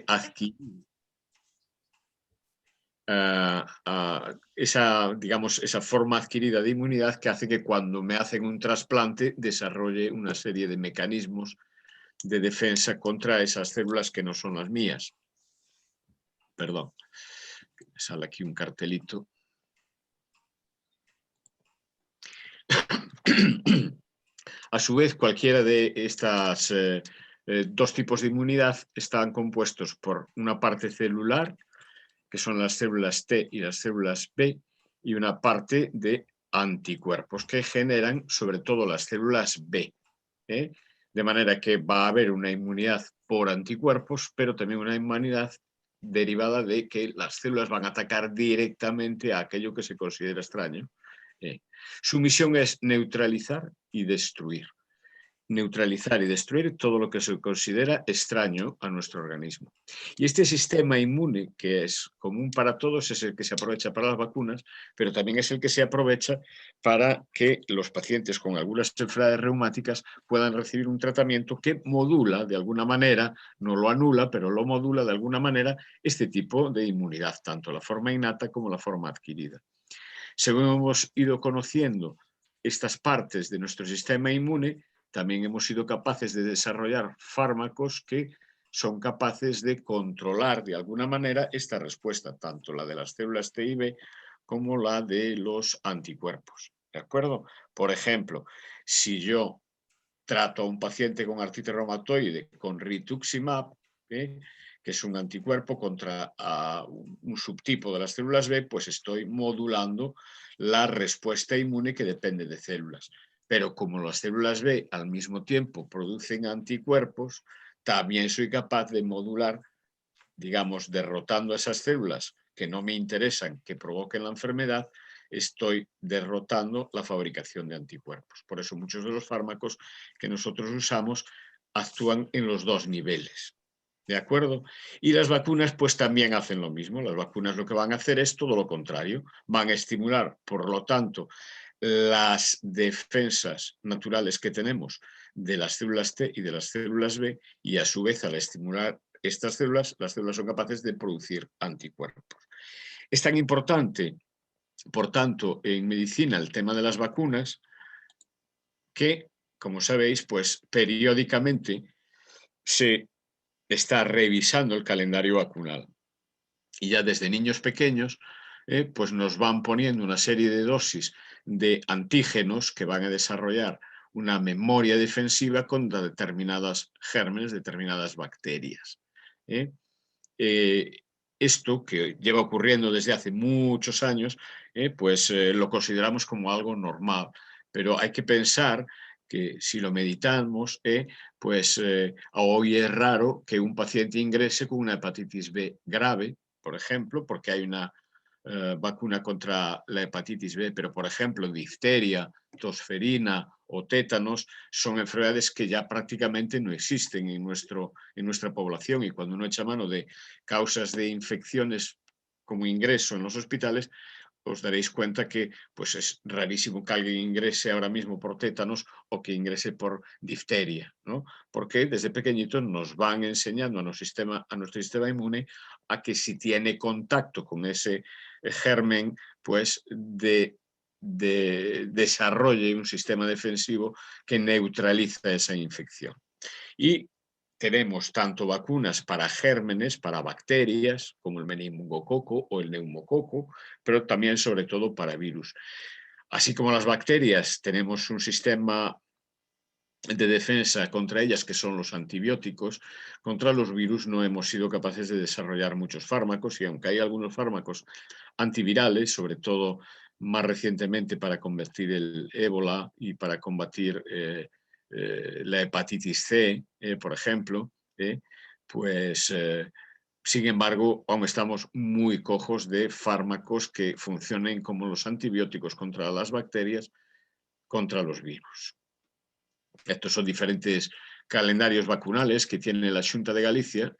adquirir esa forma adquirida de inmunidad que hace que cuando me hacen un trasplante desarrolle una serie de mecanismos de defensa contra esas células que no son las mías. Perdón, me sale aquí un cartelito. A su vez, cualquiera de estas dos tipos de inmunidad están compuestos por una parte celular, que son las células T y las células B, y una parte de anticuerpos que generan sobre todo las células B. De manera que va a haber una inmunidad por anticuerpos, pero también una inmunidad derivada de que las células van a atacar directamente a aquello que se considera extraño. Su misión es neutralizar y destruir. Neutralizar y destruir todo lo que se considera extraño a nuestro organismo. Y este sistema inmune, que es común para todos, es el que se aprovecha para las vacunas, pero también es el que se aprovecha para que los pacientes con algunas enfermedades reumáticas puedan recibir un tratamiento que modula de alguna manera, no lo anula, pero lo modula de alguna manera este tipo de inmunidad, tanto la forma innata como la forma adquirida. Según hemos ido conociendo estas partes de nuestro sistema inmune, también hemos sido capaces de desarrollar fármacos que son capaces de controlar de alguna manera esta respuesta, tanto la de las células T y B como la de los anticuerpos. ¿De acuerdo? Por ejemplo, si yo trato a un paciente con artritis reumatoide con rituximab, que es un anticuerpo contra un subtipo de las células B, pues estoy modulando la respuesta inmune que depende de células. Pero como las células B al mismo tiempo producen anticuerpos, también soy capaz de modular, digamos, derrotando a esas células que no me interesan, que provoquen la enfermedad, estoy derrotando la fabricación de anticuerpos. Por eso muchos de los fármacos que nosotros usamos actúan en los dos niveles. ¿De acuerdo? Y las vacunas pues también hacen lo mismo. Las vacunas lo que van a hacer es todo lo contrario. Van a estimular, por lo tanto, las defensas naturales que tenemos de las células T y de las células B, y a su vez al estimular estas células, las células son capaces de producir anticuerpos. Es tan importante, por tanto, en medicina el tema de las vacunas que, como sabéis, pues periódicamente se está revisando el calendario vacunal. Y ya desde niños pequeños, pues nos van poniendo una serie de dosis de antígenos que van a desarrollar una memoria defensiva contra determinados gérmenes, determinadas bacterias. Esto, que lleva ocurriendo desde hace muchos años, pues lo consideramos como algo normal. Pero hay que pensar que si lo meditamos, pues hoy es raro que un paciente ingrese con una hepatitis B grave, por ejemplo, porque hay una vacuna contra la hepatitis B, pero por ejemplo difteria, tosferina o tétanos son enfermedades que ya prácticamente no existen en nuestra población, y cuando uno echa mano de causas de infecciones como ingreso en los hospitales, os daréis cuenta que pues es rarísimo que alguien ingrese ahora mismo por tétanos o que ingrese por difteria, ¿no? Porque desde pequeñitos nos van enseñando a nuestro sistema inmune a que si tiene contacto con ese germen, pues desarrolle un sistema defensivo que neutraliza esa infección. Y tenemos tanto vacunas para gérmenes, para bacterias, como el meningococo o el neumococo, pero también sobre todo para virus. Así como las bacterias, tenemos un sistema de defensa contra ellas, que son los antibióticos. Contra los virus no hemos sido capaces de desarrollar muchos fármacos, y aunque hay algunos fármacos antivirales, sobre todo más recientemente para combatir el ébola y para combatir la hepatitis C, por ejemplo, pues sin embargo aún estamos muy cojos de fármacos que funcionen como los antibióticos contra las bacterias, contra los virus. Estos son diferentes calendarios vacunales que tiene la Xunta de Galicia,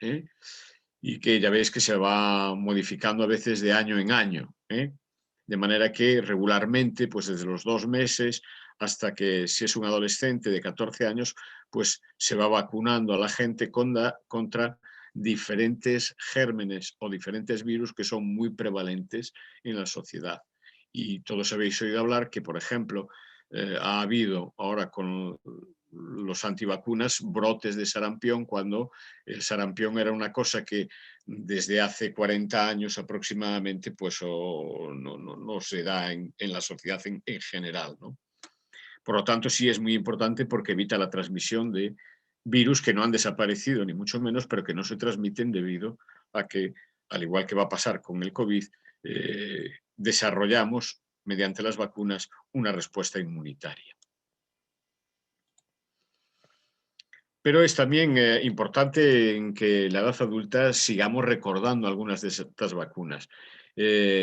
y que ya veis que se va modificando a veces de año en año. De manera que regularmente, pues desde los 2 meses hasta que, si es un adolescente de 14 años, pues se va vacunando a la gente contra diferentes gérmenes o diferentes virus que son muy prevalentes en la sociedad. Y todos habéis oído hablar que, por ejemplo, ha habido ahora con los antivacunas brotes de sarampión, cuando el sarampión era una cosa que desde hace 40 años aproximadamente pues no se da en la sociedad en general, ¿no? Por lo tanto, sí es muy importante porque evita la transmisión de virus que no han desaparecido, ni mucho menos, pero que no se transmiten debido a que, al igual que va a pasar con el COVID, desarrollamos mediante las vacunas una respuesta inmunitaria. Pero es también importante en que la edad adulta sigamos recordando algunas de estas vacunas.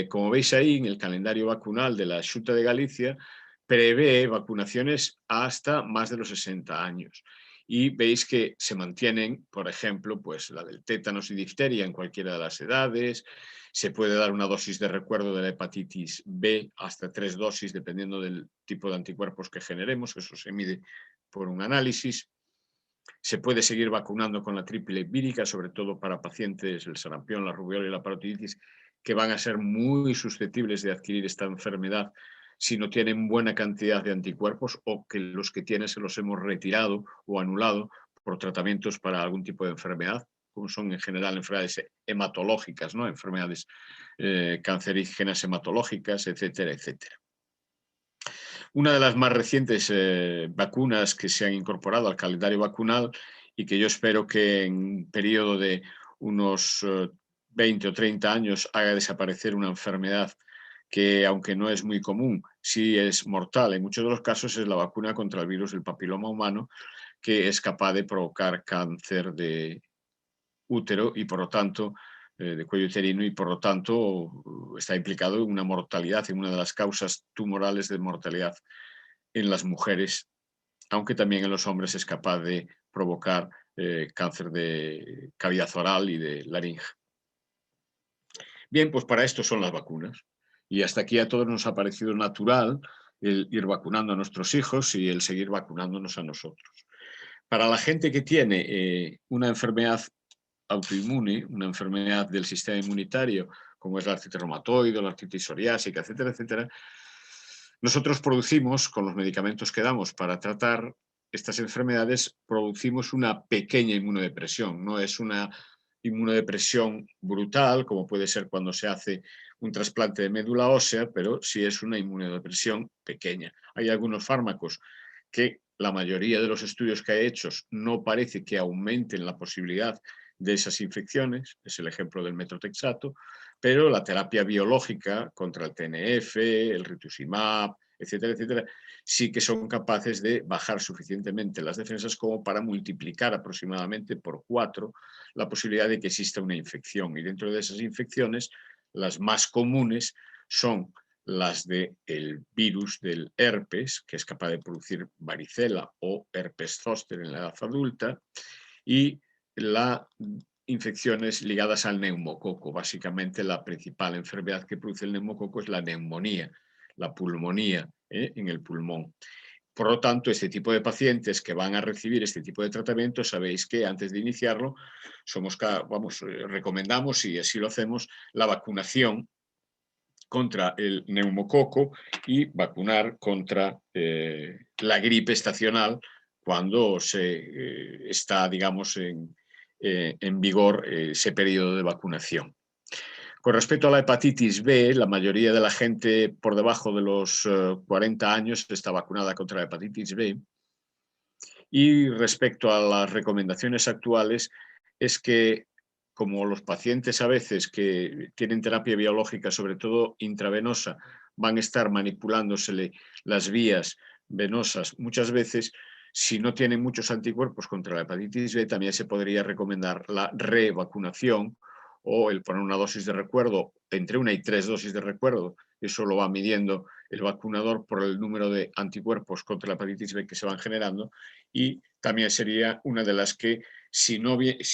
Como veis ahí, en el calendario vacunal de la Xunta de Galicia, prevé vacunaciones hasta más de los 60 años. Y veis que se mantienen, por ejemplo, pues la del tétanos y difteria en cualquiera de las edades. Se puede dar una dosis de recuerdo de la hepatitis B, hasta 3 dosis, dependiendo del tipo de anticuerpos que generemos. Eso se mide por un análisis. Se puede seguir vacunando con la triple vírica, sobre todo para pacientes, el sarampión, la rubiola y la parotiditis, que van a ser muy susceptibles de adquirir esta enfermedad si no tienen buena cantidad de anticuerpos, o que los que tienen se los hemos retirado o anulado por tratamientos para algún tipo de enfermedad, como son en general enfermedades hematológicas, ¿no? Enfermedades cancerígenas hematológicas, etcétera, etcétera. Una de las más recientes vacunas que se han incorporado al calendario vacunal, y que yo espero que en un periodo de unos 20 o 30 años haga desaparecer una enfermedad que, aunque no es muy común, sí es mortal en muchos de los casos, es la vacuna contra el virus del papiloma humano, que es capaz de provocar cáncer de útero y, por lo tanto, de cuello uterino, y por lo tanto está implicado en una mortalidad, en una de las causas tumorales de mortalidad en las mujeres, aunque también en los hombres es capaz de provocar cáncer de cavidad oral y de laringe. Bien, pues para esto son las vacunas. Y hasta aquí a todos nos ha parecido natural el ir vacunando a nuestros hijos y el seguir vacunándonos a nosotros. Para la gente que tiene una enfermedad autoinmune, una enfermedad del sistema inmunitario, como es la artritis reumatoide, la artritis psoriásica, etcétera, etcétera, nosotros producimos, con los medicamentos que damos para tratar estas enfermedades, producimos una pequeña inmunodepresión. No es una inmunodepresión brutal, como puede ser cuando se hace un trasplante de médula ósea, pero sí es una inmunodepresión pequeña. Hay algunos fármacos que la mayoría de los estudios que hay hechos no parece que aumenten la posibilidad de esas infecciones, es el ejemplo del metotrexato, pero la terapia biológica contra el TNF, el rituximab, etcétera, etcétera, sí que son capaces de bajar suficientemente las defensas como para multiplicar aproximadamente por 4 la posibilidad de que exista una infección. Y dentro de esas infecciones, las más comunes son las del virus del herpes, que es capaz de producir varicela o herpes zóster en la edad adulta, y las infecciones ligadas al neumococo. Básicamente, la principal enfermedad que produce el neumococo es la neumonía, la pulmonía en el pulmón. Por lo tanto, este tipo de pacientes que van a recibir este tipo de tratamiento, sabéis que antes de iniciarlo, recomendamos, y así lo hacemos, la vacunación contra el neumococo y vacunar contra la gripe estacional cuando se está, digamos, en vigor ese periodo de vacunación. Con respecto a la hepatitis B, la mayoría de la gente por debajo de los 40 años está vacunada contra la hepatitis B. Y respecto a las recomendaciones actuales, es que, como los pacientes a veces que tienen terapia biológica, sobre todo intravenosa, van a estar manipulándosele las vías venosas muchas veces, si no tienen muchos anticuerpos contra la hepatitis B, también se podría recomendar la revacunación, o el poner una dosis de recuerdo, entre 1 y 3 dosis de recuerdo. Eso lo va midiendo el vacunador por el número de anticuerpos contra la hepatitis B que se van generando, y también sería una de las que, si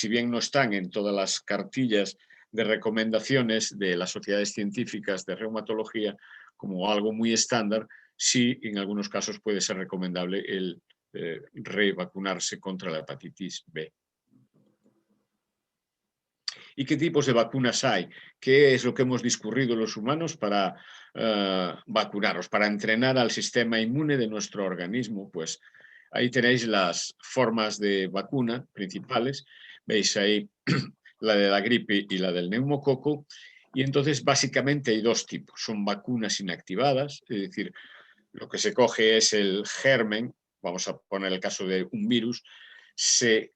bien no están en todas las cartillas de recomendaciones de las sociedades científicas de reumatología como algo muy estándar, sí en algunos casos puede ser recomendable el revacunarse contra la hepatitis B. ¿Y qué tipos de vacunas hay? ¿Qué es lo que hemos discurrido los humanos para vacunarnos, para entrenar al sistema inmune de nuestro organismo? Pues ahí tenéis las formas de vacuna principales. Veis ahí la de la gripe y la del neumococo. Y entonces básicamente hay dos tipos. Son vacunas inactivadas, es decir, lo que se coge es el germen, vamos a poner el caso de un virus, se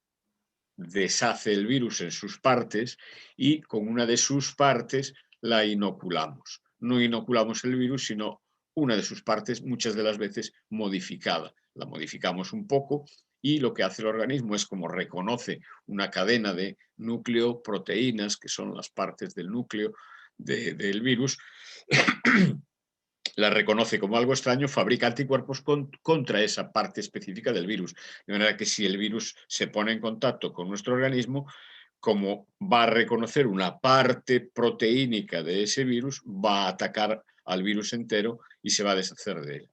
deshace el virus en sus partes y con una de sus partes la inoculamos. No inoculamos el virus, sino una de sus partes, muchas de las veces modificada. La modificamos un poco y lo que hace el organismo es como reconoce una cadena de nucleoproteínas, que son las partes del núcleo del virus, la reconoce como algo extraño, fabrica anticuerpos contra esa parte específica del virus. De manera que si el virus se pone en contacto con nuestro organismo, como va a reconocer una parte proteínica de ese virus, va a atacar al virus entero y se va a deshacer de él.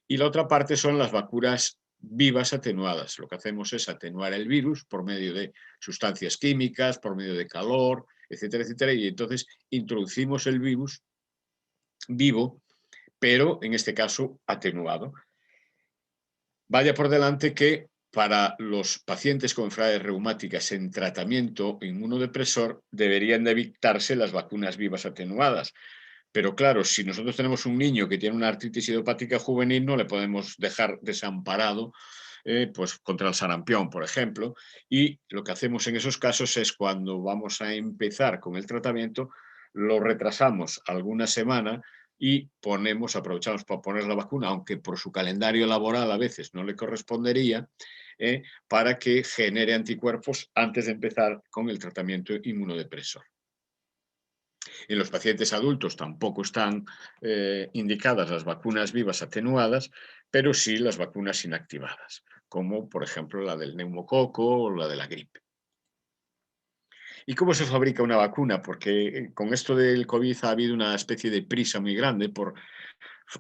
Y la otra parte son las vacunas vivas atenuadas. Lo que hacemos es atenuar el virus por medio de sustancias químicas, por medio de calor, etcétera, etcétera, y entonces introducimos el virus vivo, pero en este caso atenuado. Vaya por delante que para los pacientes con enfermedades reumáticas en tratamiento inmunodepresor deberían de evitarse las vacunas vivas atenuadas. Pero claro, si nosotros tenemos un niño que tiene una artritis idiopática juvenil, no le podemos dejar desamparado pues contra el sarampión, por ejemplo. Y lo que hacemos en esos casos es cuando vamos a empezar con el tratamiento, lo retrasamos alguna semana y aprovechamos para poner la vacuna, aunque por su calendario laboral a veces no le correspondería, para que genere anticuerpos antes de empezar con el tratamiento inmunodepresor. En los pacientes adultos tampoco están indicadas las vacunas vivas atenuadas, pero sí las vacunas inactivadas, como por ejemplo la del neumococo o la de la gripe. ¿Y cómo se fabrica una vacuna? Porque con esto del COVID ha habido una especie de prisa muy grande por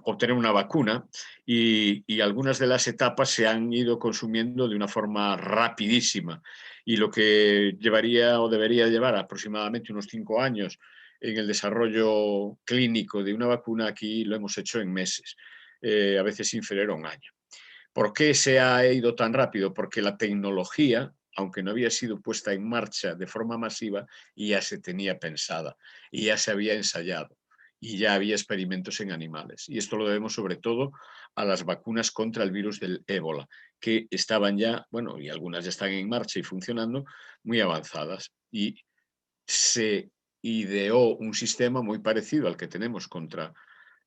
obtener una vacuna y algunas de las etapas se han ido consumiendo de una forma rapidísima. Y lo que llevaría o debería llevar aproximadamente unos 5 años en el desarrollo clínico de una vacuna, aquí lo hemos hecho en meses, a veces inferior a un año. ¿Por qué se ha ido tan rápido? Porque la tecnología, aunque no había sido puesta en marcha de forma masiva, ya se tenía pensada y ya se había ensayado y ya había experimentos en animales. Y esto lo debemos sobre todo a las vacunas contra el virus del ébola, que estaban ya, bueno, y algunas ya están en marcha y funcionando, muy avanzadas. Y se ideó un sistema muy parecido al que tenemos contra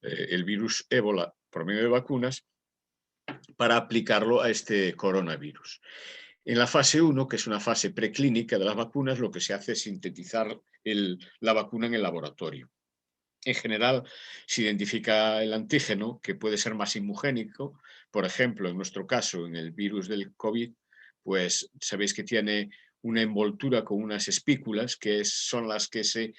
el virus ébola por medio de vacunas, para aplicarlo a este coronavirus. En la fase 1, que es una fase preclínica de las vacunas, lo que se hace es sintetizar la vacuna en el laboratorio. En general, se identifica el antígeno, que puede ser más inmunogénico. Por ejemplo, en nuestro caso, en el virus del COVID, pues sabéis que tiene una envoltura con unas espículas, que son las que se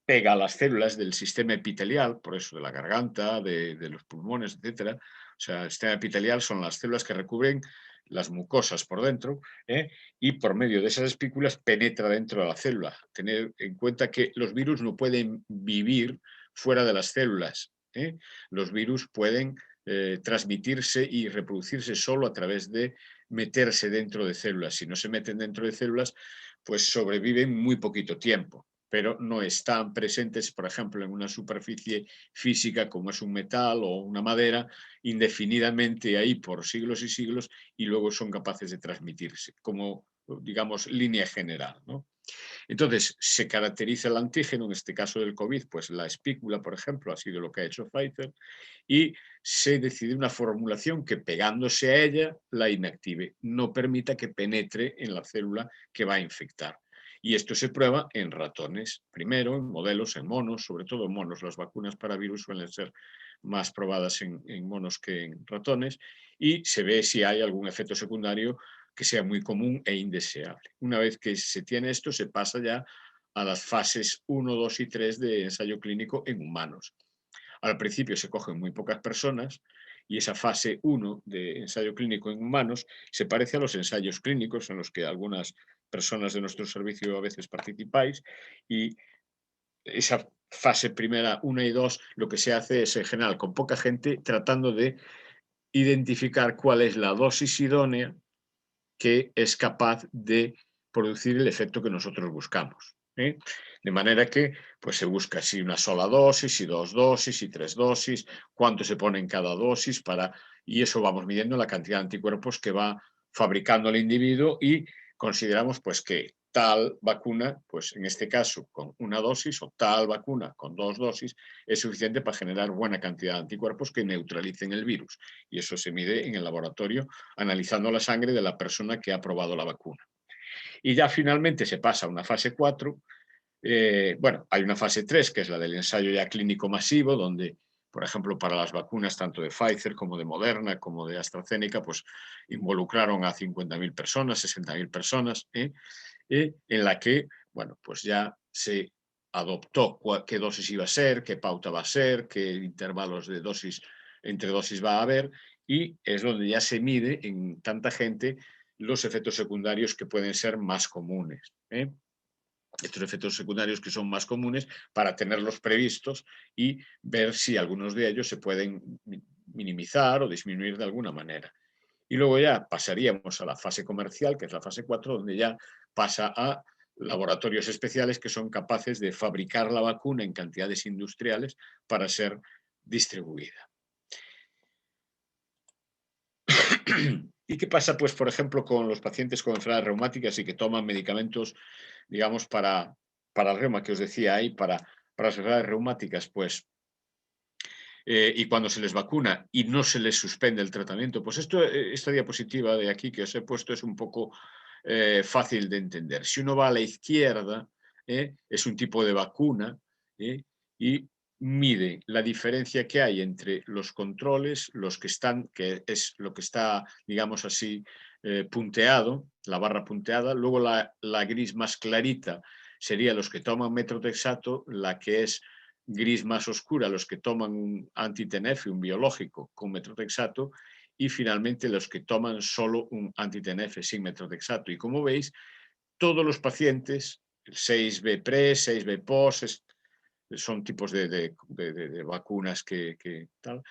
pega a las células del sistema epitelial, por eso de la garganta, de los pulmones, etcétera. O sea, el sistema epitelial son las células que recubren las mucosas por dentro, y por medio de esas espículas penetra dentro de la célula. Tener en cuenta que los virus no pueden vivir fuera de las células. Los virus pueden transmitirse y reproducirse solo a través de meterse dentro de células. Si no se meten dentro de células, pues sobreviven muy poquito tiempo, pero no están presentes, por ejemplo, en una superficie física como es un metal o una madera, indefinidamente ahí por siglos y siglos, y luego son capaces de transmitirse como, digamos, línea general, ¿no? Entonces, se caracteriza el antígeno, en este caso del COVID, pues la espícula, por ejemplo, ha sido lo que ha hecho Pfizer, y se decide una formulación que pegándose a ella la inactive, no permita que penetre en la célula que va a infectar. Y esto se prueba en ratones, primero en modelos, en monos, sobre todo en monos. Las vacunas para virus suelen ser más probadas en monos que en ratones, y se ve si hay algún efecto secundario que sea muy común e indeseable. Una vez que se tiene esto, se pasa ya a las fases 1, 2 y 3 de ensayo clínico en humanos. Al principio se cogen muy pocas personas y esa fase 1 de ensayo clínico en humanos se parece a los ensayos clínicos en los que algunas personas de nuestro servicio a veces participáis, y esa fase primera 1 y 2 lo que se hace es, en general, con poca gente, tratando de identificar cuál es la dosis idónea que es capaz de producir el efecto que nosotros buscamos. De manera que pues, se busca si una sola dosis, si 2 dosis, si 3 dosis, cuánto se pone en cada dosis, y eso vamos midiendo la cantidad de anticuerpos que va fabricando el individuo, y consideramos pues, que tal vacuna, pues en este caso con una dosis, o tal vacuna con 2 dosis, es suficiente para generar buena cantidad de anticuerpos que neutralicen el virus. Y eso se mide en el laboratorio analizando la sangre de la persona que ha probado la vacuna. Y ya finalmente se pasa a una fase 4. Bueno, hay una fase 3, que es la del ensayo ya clínico masivo, donde, por ejemplo, para las vacunas tanto de Pfizer como de Moderna, como de AstraZeneca, pues involucraron a 50.000 personas, 60.000 personas, en la que, bueno, pues ya se adoptó qué dosis iba a ser, qué pauta va a ser, qué intervalos de dosis entre dosis va a haber, y es donde ya se mide en tanta gente los efectos secundarios que pueden ser más comunes. Estos efectos secundarios que son más comunes, para tenerlos previstos y ver si algunos de ellos se pueden minimizar o disminuir de alguna manera. Y luego ya pasaríamos a la fase comercial, que es la fase 4, donde ya pasa a laboratorios especiales que son capaces de fabricar la vacuna en cantidades industriales para ser distribuida. ¿Y qué pasa, pues, por ejemplo, con los pacientes con enfermedades reumáticas y que toman medicamentos, digamos, para el reuma, que os decía ahí, para las enfermedades reumáticas? Pues, y cuando se les vacuna y no se les suspende el tratamiento, pues esta diapositiva de aquí que os he puesto es un poco fácil de entender. Si uno va a la izquierda, es un tipo de vacuna, y mide la diferencia que hay entre los controles, los que están, que es lo que está, digamos así, punteado, la barra punteada. Luego la gris más clarita sería los que toman metrotexato, la que es gris más oscura los que toman un anti-TNF, un biológico con metrotexato, y finalmente los que toman solo un anti-TNF sin metrotexato. Y como veis, todos los pacientes, 6B pre, 6B post, son tipos de vacunas que tal,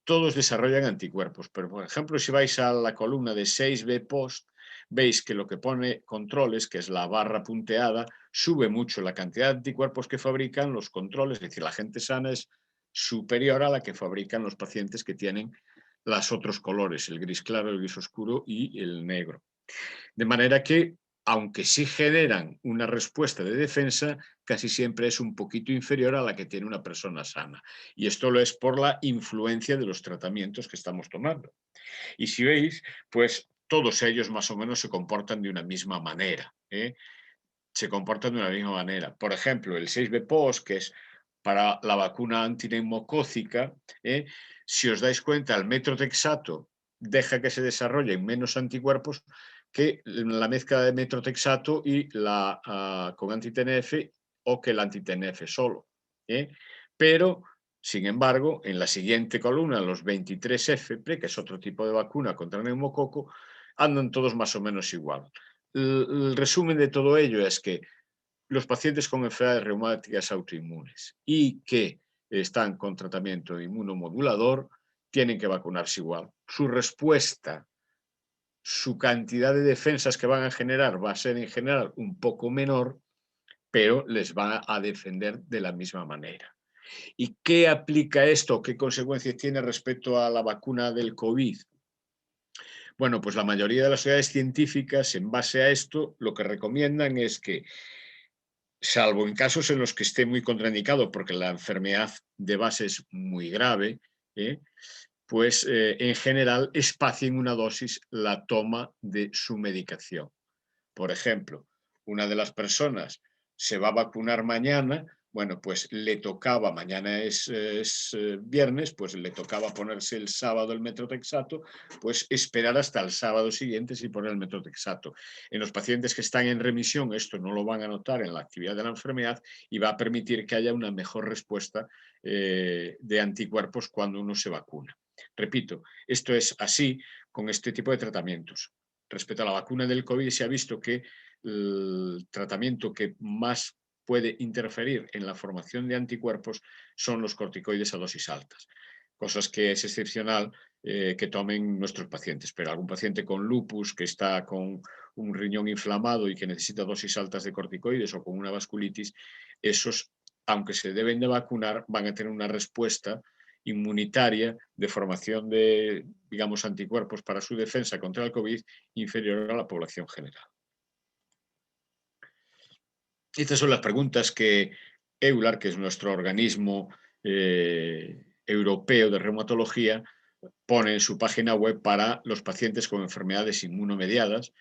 todos desarrollan anticuerpos. Pero, por ejemplo, si vais a la columna de 6B post, veis que lo que pone controles, que es la barra punteada, sube mucho la cantidad de anticuerpos que fabrican los controles, es decir, la gente sana es superior a la que fabrican los pacientes que tienen los otros colores, el gris claro, el gris oscuro y el negro. De manera que, aunque sí generan una respuesta de defensa, casi siempre es un poquito inferior a la que tiene una persona sana. Y esto lo es por la influencia de los tratamientos que estamos tomando. Y si veis, pues todos ellos más o menos se comportan de una misma manera. Se comportan de una misma manera. Por ejemplo, el 6B POS, que es para la vacuna antineumocócica, si os dais cuenta, el metrotexato deja que se desarrollen menos anticuerpos que la mezcla de metrotexato y con anti-TNF, o que el anti-TNF solo. Pero, sin embargo, en la siguiente columna, los 23F, que es otro tipo de vacuna contra el neumococo, andan todos más o menos igual. El resumen de todo ello es que los pacientes con enfermedades reumáticas autoinmunes y que están con tratamiento inmunomodulador tienen que vacunarse igual. Su respuesta, su cantidad de defensas que van a generar va a ser en general un poco menor, pero les va a defender de la misma manera. ¿Y qué aplica esto? ¿Qué consecuencias tiene respecto a la vacuna del COVID? Bueno, pues la mayoría de las sociedades científicas, en base a esto, lo que recomiendan es que, salvo en casos en los que esté muy contraindicado porque la enfermedad de base es muy grave, pues en general espacien una dosis la toma de su medicación. Por ejemplo, una de las personas se va a vacunar mañana, bueno, pues le tocaba, mañana es viernes, pues le tocaba ponerse el sábado el metrotexato, pues esperar hasta el sábado siguiente sin poner el metrotexato. En los pacientes que están en remisión, esto no lo van a notar en la actividad de la enfermedad y va a permitir que haya una mejor respuesta de anticuerpos cuando uno se vacuna. Repito, esto es así con este tipo de tratamientos. Respecto a la vacuna del COVID, se ha visto que el tratamiento que más puede interferir en la formación de anticuerpos son los corticoides a dosis altas, cosas que es excepcional que tomen nuestros pacientes, pero algún paciente con lupus que está con un riñón inflamado y que necesita dosis altas de corticoides o con una vasculitis, esos, aunque se deben de vacunar, van a tener una respuesta inmunitaria de formación de, digamos, anticuerpos para su defensa contra el COVID inferior a la población general. Estas son las preguntas que EULAR, que es nuestro organismo europeo de reumatología, pone en su página web para los pacientes con enfermedades inmunomediadas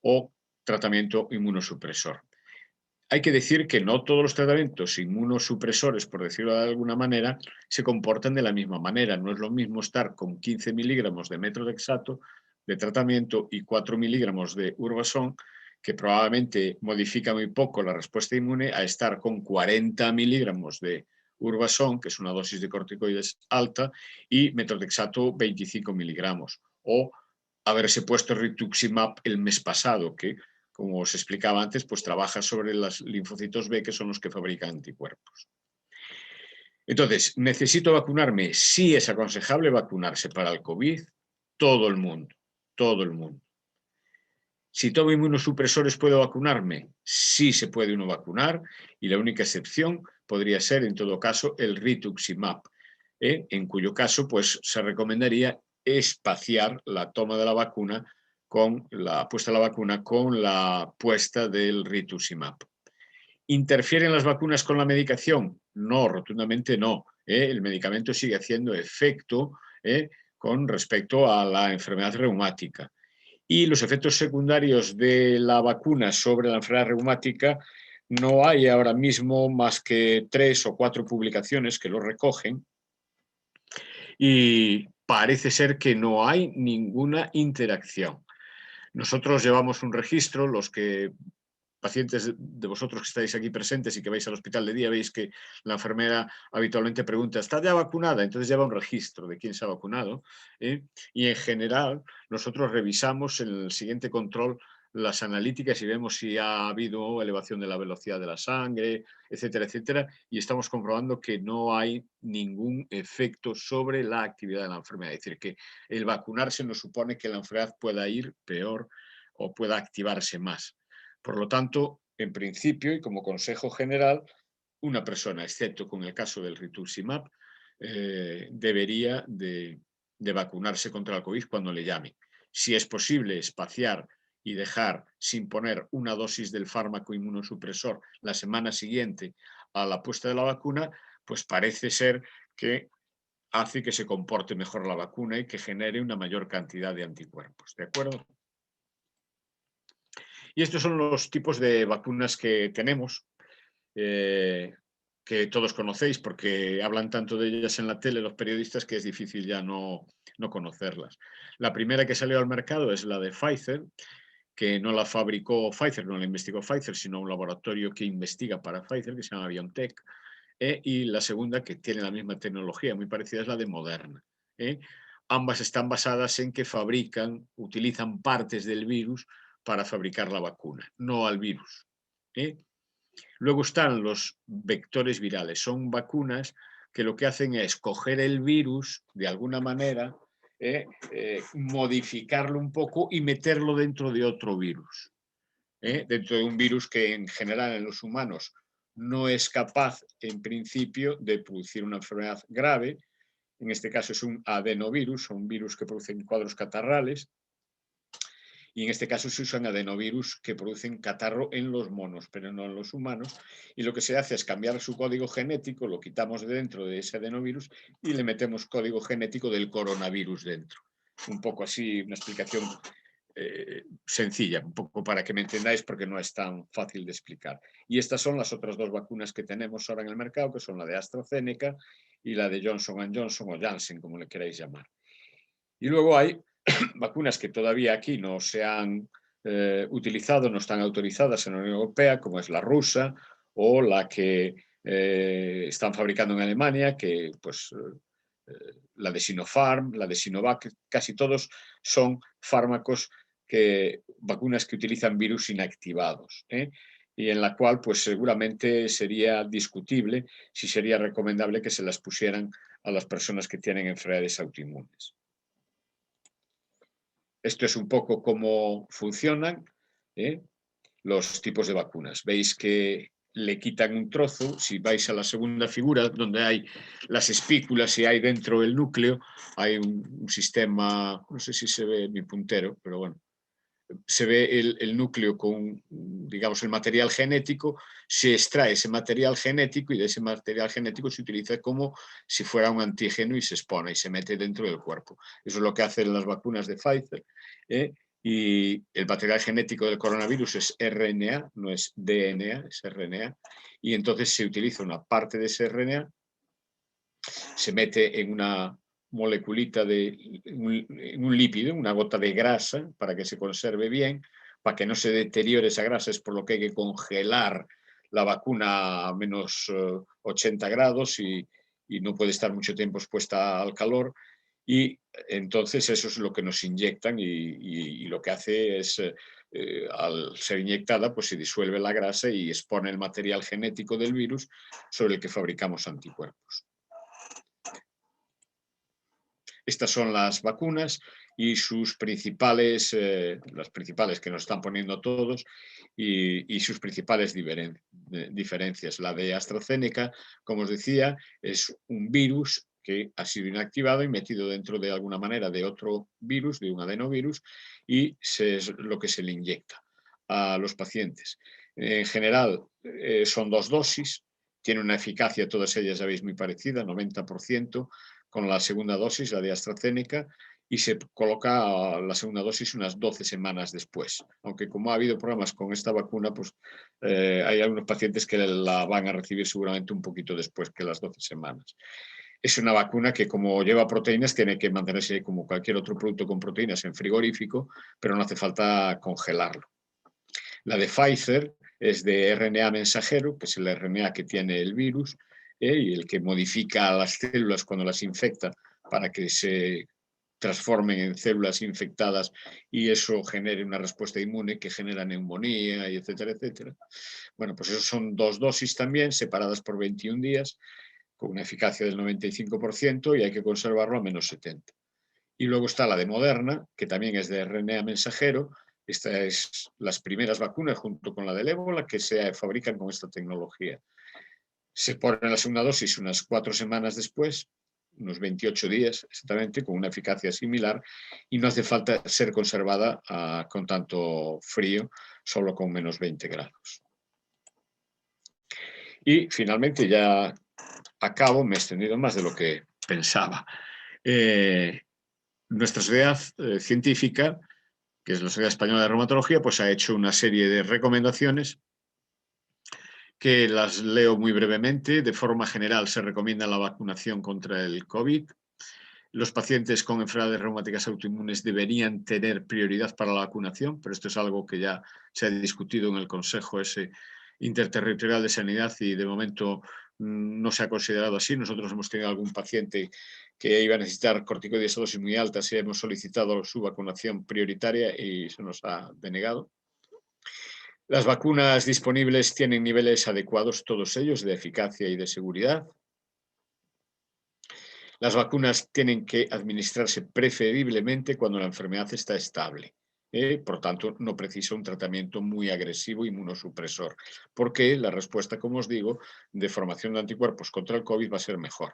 o tratamiento inmunosupresor. Hay que decir que no todos los tratamientos inmunosupresores, por decirlo de alguna manera, se comportan de la misma manera. No es lo mismo estar con 15 miligramos de metronidazol de tratamiento y 4 miligramos de Urbazón, que probablemente modifica muy poco la respuesta inmune, a estar con 40 miligramos de Urbazón, que es una dosis de corticoides alta, y metronidazol 25 miligramos. O haberse puesto rituximab el mes pasado, que, como os explicaba antes, pues trabaja sobre los linfocitos B, que son los que fabrican anticuerpos. Entonces, ¿necesito vacunarme? Sí es aconsejable vacunarse para el COVID, todo el mundo, todo el mundo. Si tomo inmunosupresores, ¿puedo vacunarme? Sí se puede uno vacunar, y la única excepción podría ser, en todo caso, el rituximab, en cuyo caso pues, se recomendaría espaciar la toma de la vacuna con la puesta de la vacuna con la puesta del rituximab. ¿Interfieren las vacunas con la medicación? No, rotundamente no. El medicamento sigue haciendo efecto con respecto a la enfermedad reumática. Y los efectos secundarios de la vacuna sobre la enfermedad reumática, no hay ahora mismo más que 3 o 4 publicaciones que lo recogen, y parece ser que no hay ninguna interacción. Nosotros llevamos un registro, los que pacientes de vosotros que estáis aquí presentes y que vais al hospital de día, veis que la enfermera habitualmente pregunta, ¿está ya vacunada? Entonces lleva un registro de quién se ha vacunado, y en general nosotros revisamos en el siguiente control las analíticas y vemos si ha habido elevación de la velocidad de la sangre, etcétera, etcétera, y estamos comprobando que no hay ningún efecto sobre la actividad de la enfermedad. Es decir, que el vacunarse no supone que la enfermedad pueda ir peor o pueda activarse más. Por lo tanto, en principio y como consejo general, una persona, excepto con el caso del rituximab, debería de vacunarse contra el COVID cuando le llamen. Si es posible espaciar y dejar sin poner una dosis del fármaco inmunosupresor la semana siguiente a la puesta de la vacuna, pues parece ser que hace que se comporte mejor la vacuna y que genere una mayor cantidad de anticuerpos. ¿De acuerdo? Y estos son los tipos de vacunas que tenemos, que todos conocéis porque hablan tanto de ellas en la tele los periodistas que es difícil ya no conocerlas. La primera que salió al mercado es la de Pfizer, que no la fabricó Pfizer, no la investigó Pfizer, sino un laboratorio que investiga para Pfizer, que se llama BioNTech. Y la segunda, que tiene la misma tecnología, muy parecida, es la de Moderna. Ambas están basadas en que utilizan partes del virus para fabricar la vacuna, no al virus. Luego están los vectores virales, son vacunas que lo que hacen es coger el virus de alguna manera, modificarlo un poco y meterlo dentro de otro virus. Dentro de un virus que en general en los humanos no es capaz en principio de producir una enfermedad grave. En este caso es un adenovirus, un virus que produce cuadros catarrales, y en este caso se usan adenovirus que producen catarro en los monos, pero no en los humanos, y lo que se hace es cambiar su código genético, lo quitamos de dentro de ese adenovirus y le metemos código genético del coronavirus dentro. Un poco así, una explicación sencilla, un poco para que me entendáis porque no es tan fácil de explicar. Y estas son las otras dos vacunas que tenemos ahora en el mercado, que son la de AstraZeneca y la de Johnson & Johnson o Janssen, como le queráis llamar. Y luego hay vacunas que todavía aquí no se han utilizado, no están autorizadas en la Unión Europea, como es la rusa o la que están fabricando en Alemania, que pues la de Sinopharm, la de Sinovac, casi todos son fármacos vacunas que utilizan virus inactivados, y en la cual pues seguramente sería discutible si sería recomendable que se las pusieran a las personas que tienen enfermedades autoinmunes. Esto es un poco cómo funcionan los tipos de vacunas. Veis que le quitan un trozo. Si vais a la segunda figura, donde hay las espículas y hay dentro el núcleo, hay un sistema, no sé si se ve mi puntero, pero bueno, se ve el núcleo con, digamos, el material genético, se extrae ese material genético y de ese material genético se utiliza como si fuera un antígeno y se expone y se mete dentro del cuerpo. Eso es lo que hacen las vacunas de Pfizer. Y el material genético del coronavirus es RNA, no es DNA, es RNA. Y entonces se utiliza una parte de ese RNA, se mete en una moleculita en un lípido, una gota de grasa, para que se conserve bien, para que no se deteriore esa grasa, es por lo que hay que congelar la vacuna a menos 80 grados y no puede estar mucho tiempo expuesta al calor. Y entonces eso es lo que nos inyectan y lo que hace es, al ser inyectada, pues se disuelve la grasa y expone el material genético del virus sobre el que fabricamos anticuerpos. Estas son las vacunas y sus principales, las principales que nos están poniendo todos y sus principales diferencias. La de AstraZeneca, como os decía, es un virus que ha sido inactivado y metido dentro de alguna manera de otro virus, de un adenovirus, y es lo que se le inyecta a los pacientes. En general, son 2 dosis, tiene una eficacia, todas ellas sabéis, muy parecida, 90%, con la segunda dosis, la de AstraZeneca, y se coloca la segunda dosis unas 12 semanas después. Aunque como ha habido problemas con esta vacuna, pues hay algunos pacientes que la van a recibir seguramente un poquito después que las 12 semanas. Es una vacuna que, como lleva proteínas, tiene que mantenerse como cualquier otro producto con proteínas en frigorífico, pero no hace falta congelarlo. La de Pfizer es de RNA mensajero, que es el RNA que tiene el virus, y el que modifica las células cuando las infecta para que se transformen en células infectadas y eso genere una respuesta inmune que genera neumonía, y etcétera, etcétera. Bueno, pues esos son 2 dosis también, separadas por 21 días, con una eficacia del 95% y hay que conservarlo a menos 70. Y luego está la de Moderna, que también es de RNA mensajero. Estas es las primeras vacunas, junto con la del ébola, que se fabrican con esta tecnología. Se pone la segunda dosis unas 4 semanas después, unos 28 días exactamente, con una eficacia similar, y no hace falta ser conservada con tanto frío, solo con menos 20 grados. Y finalmente, ya acabo, me he extendido más de lo que pensaba. Nuestra sociedad científica, que es la Sociedad Española de Reumatología, pues ha hecho una serie de recomendaciones que las leo muy brevemente. De forma general, se recomienda la vacunación contra el COVID. Los pacientes con enfermedades reumáticas autoinmunes deberían tener prioridad para la vacunación, pero esto es algo que ya se ha discutido en el Consejo Interterritorial de Sanidad y de momento no se ha considerado así. Nosotros hemos tenido algún paciente que iba a necesitar corticoides a dosis muy altas y hemos solicitado su vacunación prioritaria y se nos ha denegado. Las vacunas disponibles tienen niveles adecuados, todos ellos, de eficacia y de seguridad. Las vacunas tienen que administrarse preferiblemente cuando la enfermedad está estable. Por tanto, no precisa un tratamiento muy agresivo inmunosupresor, porque la respuesta, como os digo, de formación de anticuerpos contra el COVID va a ser mejor.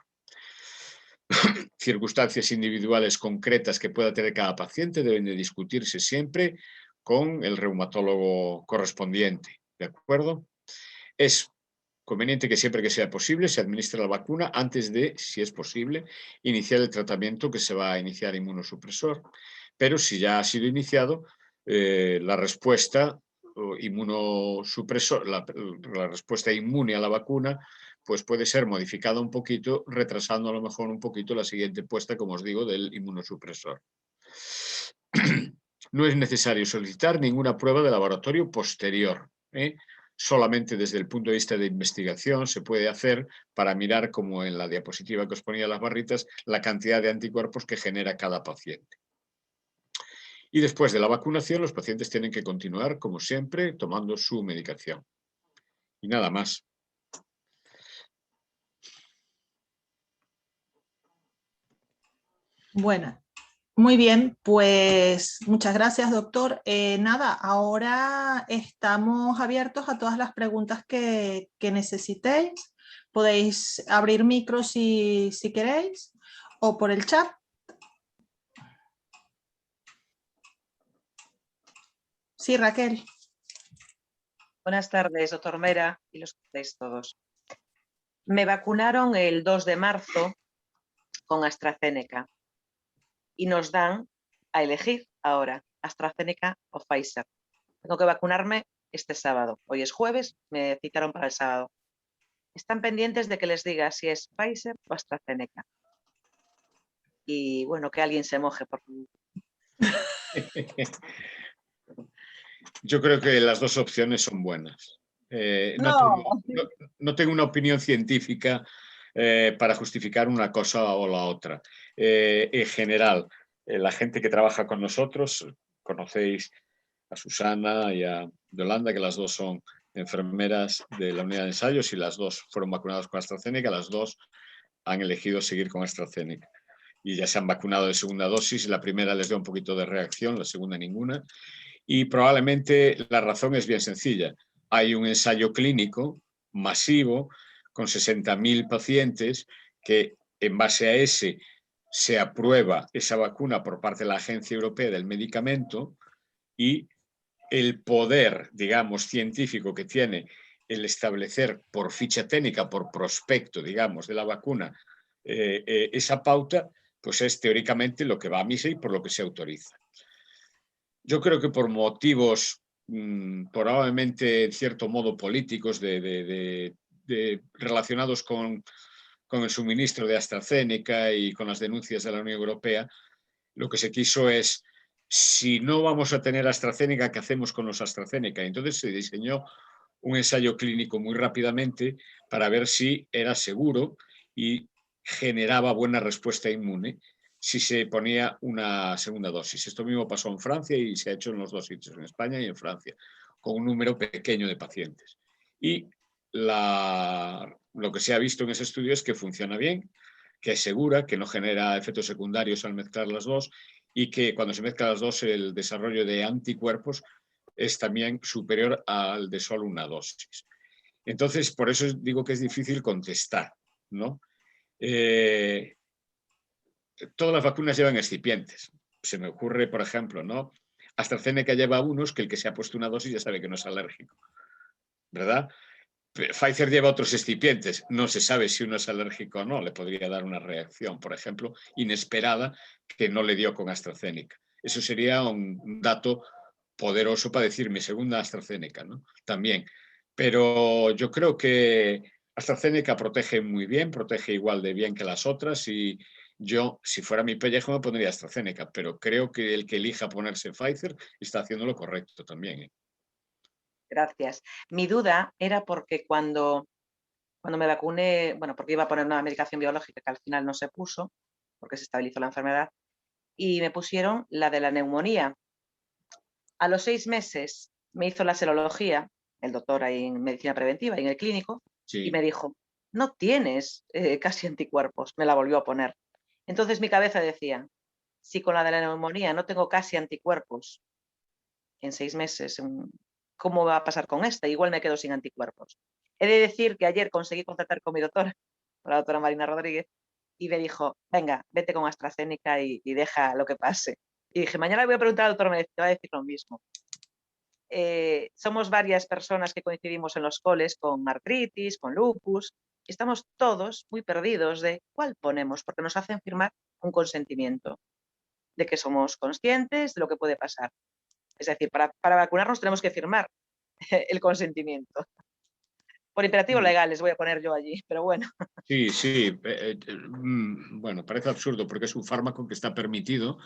Circunstancias individuales concretas que pueda tener cada paciente deben de discutirse siempre con el reumatólogo correspondiente, ¿de acuerdo? Es conveniente que siempre que sea posible se administre la vacuna antes de, si es posible, iniciar el tratamiento que se va a iniciar inmunosupresor. Pero si ya ha sido iniciado, la respuesta inmunosupresor, la respuesta inmune a la vacuna, pues puede ser modificada un poquito, retrasando a lo mejor un poquito la siguiente puesta, como os digo, del inmunosupresor. No es necesario solicitar ninguna prueba de laboratorio posterior. Solamente desde el punto de vista de investigación se puede hacer para mirar, como en la diapositiva que os ponía las barritas, la cantidad de anticuerpos que genera cada paciente. Y después de la vacunación, los pacientes tienen que continuar, como siempre, tomando su medicación. Y nada más. Bueno, muy bien, pues muchas gracias, doctor. Nada, ahora estamos abiertos a todas las preguntas que necesitéis. Podéis abrir micro si queréis o por el chat. Sí, Raquel. Buenas tardes, doctor Mera y los que estáis todos. Me vacunaron el 2 de marzo con AstraZeneca y nos dan a elegir ahora AstraZeneca o Pfizer. Tengo que vacunarme este sábado. Hoy es jueves, me citaron para el sábado. Están pendientes de que les diga si es Pfizer o AstraZeneca. Y bueno, que alguien se moje, por favor. Yo creo que las dos opciones son buenas. No tengo una opinión científica para justificar una cosa o la otra. En general, la gente que trabaja con nosotros, conocéis a Susana y a Yolanda, que las dos son enfermeras de la unidad de ensayos y las dos fueron vacunadas con AstraZeneca, las dos han elegido seguir con AstraZeneca. Y ya se han vacunado de segunda dosis, la primera les dio un poquito de reacción, la segunda ninguna. Y probablemente la razón es bien sencilla. Hay un ensayo clínico masivo con 60.000 pacientes que en base a ese se aprueba esa vacuna por parte de la Agencia Europea del Medicamento y el poder, digamos, científico que tiene el establecer por ficha técnica, por prospecto, digamos, de la vacuna, esa pauta, pues es teóricamente lo que va a misa y por lo que se autoriza. Yo creo que por motivos probablemente, en cierto modo, políticos relacionados con el suministro de AstraZeneca y con las denuncias de la Unión Europea, lo que se quiso es, si no vamos a tener AstraZeneca, ¿qué hacemos con los AstraZeneca? Entonces se diseñó un ensayo clínico muy rápidamente para ver si era seguro y generaba buena respuesta inmune si se ponía una segunda dosis. Esto mismo pasó en Francia y se ha hecho en los dos sitios, en España y en Francia, con un número pequeño de pacientes. Y lo que se ha visto en ese estudio es que funciona bien, que es segura, que no genera efectos secundarios al mezclar las dos y que cuando se mezclan las dos el desarrollo de anticuerpos es también superior al de solo una dosis. Entonces, por eso digo que es difícil contestar, ¿no? Todas las vacunas llevan excipientes. Se me ocurre, por ejemplo, ¿no? AstraZeneca lleva unos que el que se ha puesto una dosis ya sabe que no es alérgico, ¿verdad? Pfizer lleva otros excipientes. No se sabe si uno es alérgico o no. Le podría dar una reacción, por ejemplo, inesperada que no le dio con AstraZeneca. Eso sería un dato poderoso para decir mi segunda AstraZeneca, ¿no? También. Pero yo creo que AstraZeneca protege muy bien, protege igual de bien que las otras y yo, si fuera mi pellejo, me pondría AstraZeneca, pero creo que el que elija ponerse Pfizer está haciendo lo correcto también, ¿eh? Gracias. Mi duda era porque cuando me vacuné, bueno, porque iba a poner una medicación biológica que al final no se puso, porque se estabilizó la enfermedad, y me pusieron la de la neumonía. A los 6 meses me hizo la serología, el doctor ahí en medicina preventiva, en el clínico, Sí. y me dijo, no tienes casi anticuerpos, me la volvió a poner. Entonces mi cabeza decía, si con la de la neumonía no tengo casi anticuerpos en 6 meses, ¿cómo va a pasar con esta? Igual me quedo sin anticuerpos. He de decir que ayer conseguí contactar con mi doctora, con la doctora Marina Rodríguez, y me dijo, venga, vete con AstraZeneca y deja lo que pase. Y dije, mañana le voy a preguntar al doctor, me va a decir lo mismo. Somos varias personas que coincidimos en los coles con artritis, con lupus, y estamos todos muy perdidos de cuál ponemos, porque nos hacen firmar un consentimiento de que somos conscientes de lo que puede pasar. Es decir, para vacunarnos tenemos que firmar el consentimiento. Por imperativo legal les voy a poner yo allí, pero bueno. Sí, sí. Bueno, parece absurdo porque es un fármaco que está permitido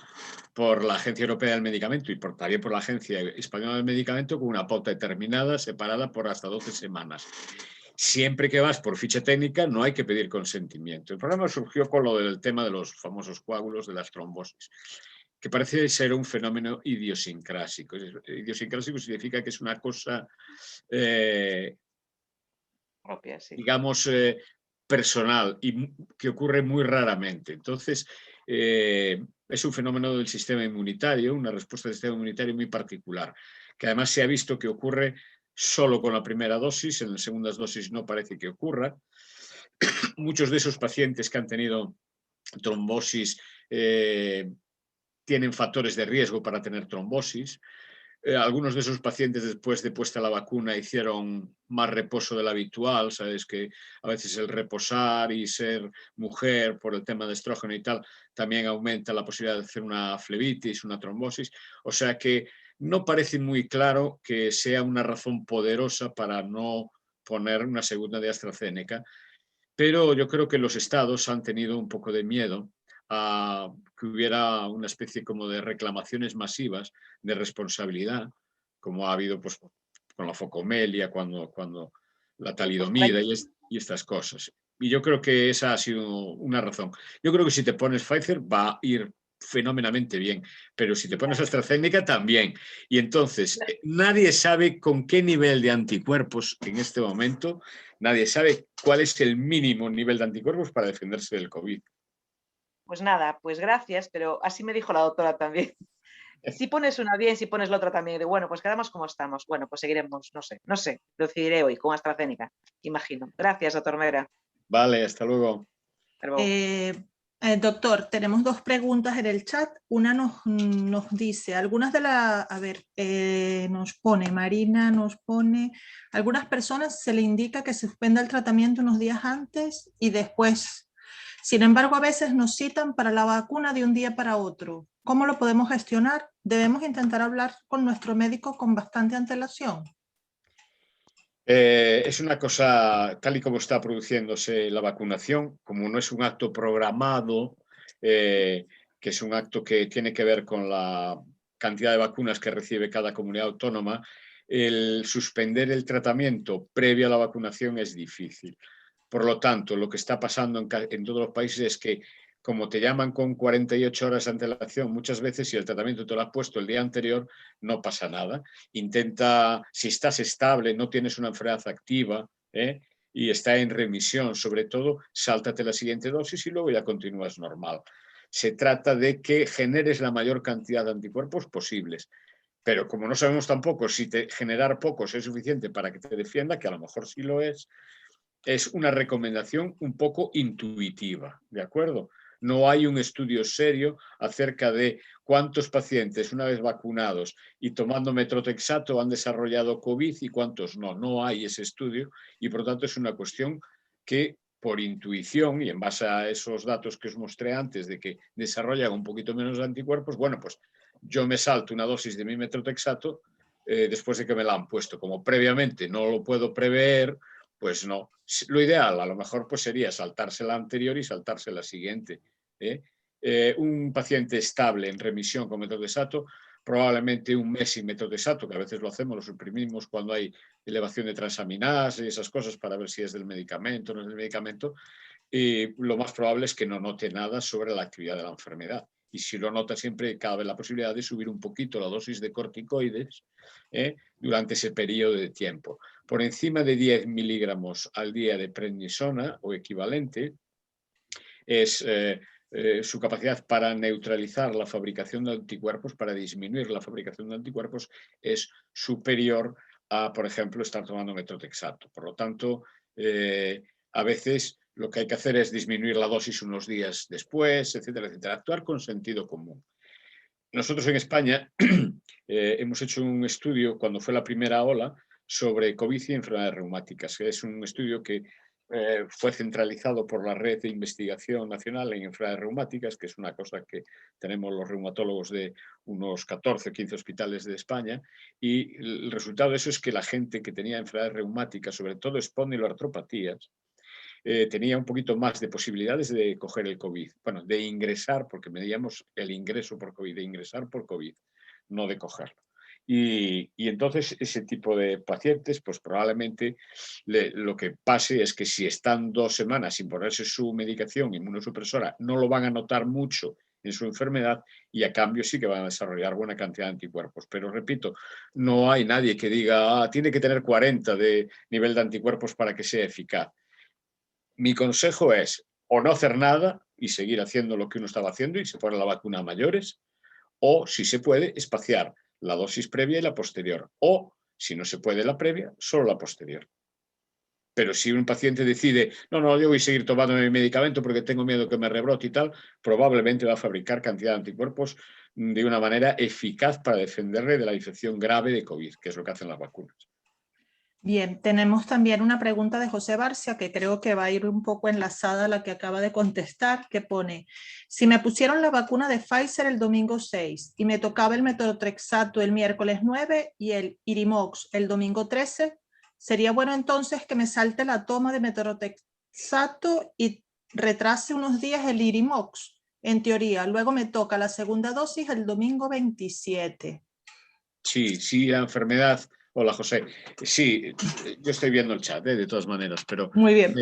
por la Agencia Europea del Medicamento y también por la Agencia Española del Medicamento con una pauta determinada, separada por hasta 12 semanas. Siempre que vas por ficha técnica no hay que pedir consentimiento. El problema surgió con lo del tema de los famosos coágulos de las trombosis. que parece ser un fenómeno idiosincrásico. Idiosincrásico significa que es una cosa, Propia, sí. digamos, personal y que ocurre muy raramente. Entonces, es un fenómeno del sistema inmunitario, una respuesta del sistema inmunitario muy particular, que además se ha visto que ocurre solo con la primera dosis, en las segundas dosis no parece que ocurra. Muchos de esos pacientes que han tenido trombosis tienen factores de riesgo para tener trombosis. Algunos de esos pacientes después de puesta la vacuna hicieron más reposo del habitual, sabes que a veces el reposar y ser mujer por el tema de estrógeno y tal también aumenta la posibilidad de hacer una flebitis, una trombosis, o sea que no parece muy claro que sea una razón poderosa para no poner una segunda de AstraZeneca, pero yo creo que los estados han tenido un poco de miedo a que hubiera una especie como de reclamaciones masivas de responsabilidad, como ha habido pues, con la focomelia, cuando la talidomida y estas cosas. Y yo creo que esa ha sido una razón. Yo creo que si te pones Pfizer va a ir fenómenamente bien, pero si te pones AstraZeneca también. Y entonces, nadie sabe con qué nivel de anticuerpos en este momento, nadie sabe cuál es el mínimo nivel de anticuerpos para defenderse del COVID. Pues nada, pues gracias, pero así me dijo la doctora también. Si pones una bien, si pones la otra también, de bueno, pues quedamos como estamos. Bueno, pues seguiremos, no sé, lo decidiré hoy con AstraZeneca, imagino. Gracias, doctor Mera. Vale, hasta luego. Hasta luego. Doctor, tenemos dos preguntas en el chat. Una nos dice, algunas de las, a ver, nos pone, Marina nos pone, algunas personas se le indica que se suspenda el tratamiento unos días antes y después. Sin embargo, a veces nos citan para la vacuna de un día para otro. ¿Cómo lo podemos gestionar? ¿Debemos intentar hablar con nuestro médico con bastante antelación? Es una cosa, tal y como está produciéndose la vacunación, como no es un acto programado, que es un acto que tiene que ver con la cantidad de vacunas que recibe cada comunidad autónoma, el suspender el tratamiento previo a la vacunación es difícil. Por lo tanto, lo que está pasando en todos los países es que, como te llaman con 48 horas de antelación, muchas veces si el tratamiento te lo has puesto el día anterior, no pasa nada. Intenta, si estás estable, no tienes una enfermedad activa y está en remisión, sobre todo, sáltate la siguiente dosis y luego ya continúas normal. Se trata de que generes la mayor cantidad de anticuerpos posibles. Pero como no sabemos tampoco si generar pocos es suficiente para que te defienda, que a lo mejor sí lo es una recomendación un poco intuitiva, ¿de acuerdo? No hay un estudio serio acerca de cuántos pacientes una vez vacunados y tomando metrotexato han desarrollado COVID y cuántos no. No hay ese estudio y por lo tanto es una cuestión que por intuición y en base a esos datos que os mostré antes de que desarrollan un poquito menos de anticuerpos, bueno, pues yo me salto una dosis de mi metrotexato después de que me la han puesto. Como previamente no lo puedo prever, pues no. Lo ideal a lo mejor pues sería saltarse la anterior y saltarse la siguiente. Un paciente estable en remisión con metrotexato, probablemente un mes sin metrotexato, que a veces lo hacemos, lo suprimimos cuando hay elevación de transaminasa y esas cosas para ver si es del medicamento o no es del medicamento, y lo más probable es que no note nada sobre la actividad de la enfermedad. Y si lo nota, siempre cabe la posibilidad de subir un poquito la dosis de corticoides durante ese periodo de tiempo. Por encima de 10 miligramos al día de prednisona o equivalente es su capacidad para neutralizar la fabricación de anticuerpos, para disminuir la fabricación de anticuerpos, es superior a, por ejemplo, estar tomando metrotexato. Por lo tanto, a veces lo que hay que hacer es disminuir la dosis unos días después, etcétera, etcétera. Actuar con sentido común. Nosotros en España hemos hecho un estudio cuando fue la primera ola sobre COVID y enfermedades reumáticas, que es un estudio que fue centralizado por la Red de Investigación Nacional en Enfermedades Reumáticas, que es una cosa que tenemos los reumatólogos de unos 14 o 15 hospitales de España, y el resultado de eso es que la gente que tenía enfermedades reumáticas, sobre todo espondiloartropatías, tenía un poquito más de posibilidades de coger el COVID. Bueno, de ingresar, porque medíamos el ingreso por COVID, de ingresar por COVID, no de cogerlo. Y entonces ese tipo de pacientes, pues probablemente lo que pase es que si están 2 semanas sin ponerse su medicación inmunosupresora, no lo van a notar mucho en su enfermedad y a cambio sí que van a desarrollar buena cantidad de anticuerpos. Pero repito, no hay nadie que diga tiene que tener 40 de nivel de anticuerpos para que sea eficaz. Mi consejo es o no hacer nada y seguir haciendo lo que uno estaba haciendo y se pone la vacuna a mayores, o si se puede, espaciar la dosis previa y la posterior, o si no se puede la previa, solo la posterior. Pero si un paciente decide, no, yo voy a seguir tomando mi medicamento porque tengo miedo que me rebrote y tal, probablemente va a fabricar cantidad de anticuerpos de una manera eficaz para defenderle de la infección grave de COVID, que es lo que hacen las vacunas. Bien, tenemos también una pregunta de José Barcia que creo que va a ir un poco enlazada a la que acaba de contestar, que pone, si me pusieron la vacuna de Pfizer el domingo 6 y me tocaba el metotrexato el miércoles 9 y el Irimox el domingo 13, ¿sería bueno entonces que me salte la toma de metotrexato y retrase unos días el Irimox? En teoría, luego me toca la segunda dosis el domingo 27. Sí, la enfermedad... Hola, José. Sí, yo estoy viendo el chat, de todas maneras, pero... Muy bien.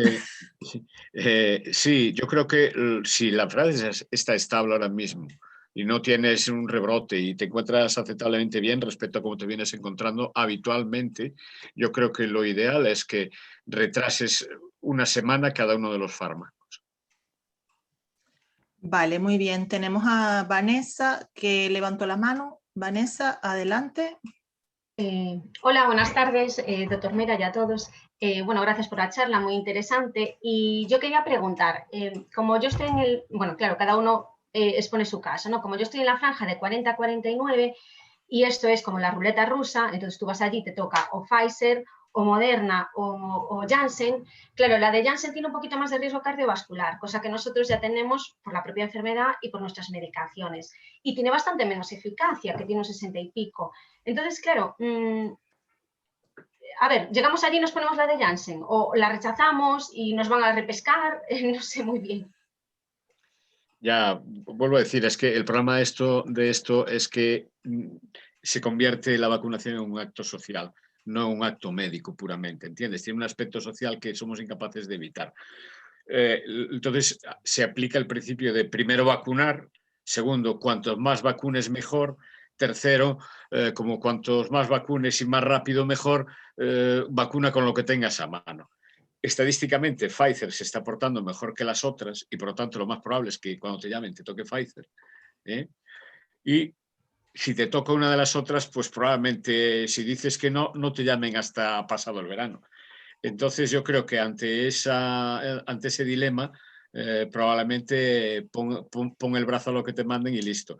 Sí, yo creo que si la enfermedad está estable ahora mismo y no tienes un rebrote y te encuentras aceptablemente bien respecto a cómo te vienes encontrando habitualmente, yo creo que lo ideal es que retrases una semana cada uno de los fármacos. Vale, muy bien. Tenemos a Vanessa que levantó la mano. Vanessa, adelante. Hola, buenas tardes, doctor Mera y a todos. Bueno, gracias por la charla, muy interesante. Y yo quería preguntar, como yo estoy en el... Bueno, claro, cada uno expone su caso, ¿no? Como yo estoy en la franja de 40 a 49 y esto es como la ruleta rusa, entonces tú vas allí, te toca o Pfizer o Moderna o Janssen. Claro, la de Janssen tiene un poquito más de riesgo cardiovascular, cosa que nosotros ya tenemos por la propia enfermedad y por nuestras medicaciones. Y tiene bastante menos eficacia, que tiene un 60 y pico. Entonces, claro, a ver, llegamos allí y nos ponemos la de Janssen o la rechazamos y nos van a repescar, no sé muy bien. Ya, vuelvo a decir, es que el problema de esto es que se convierte la vacunación en un acto social, no en un acto médico puramente, ¿entiendes? Tiene un aspecto social que somos incapaces de evitar. Entonces, se aplica el principio de primero vacunar, segundo, cuantos más vacunes mejor, tercero, como cuantos más vacunes y más rápido mejor, vacuna con lo que tengas a mano. Estadísticamente, Pfizer se está portando mejor que las otras y por lo tanto lo más probable es que cuando te llamen te toque Pfizer. Y si te toca una de las otras, pues probablemente si dices que no, no te llamen hasta pasado el verano. Entonces yo creo que ante ese dilema, probablemente pon el brazo a lo que te manden y listo.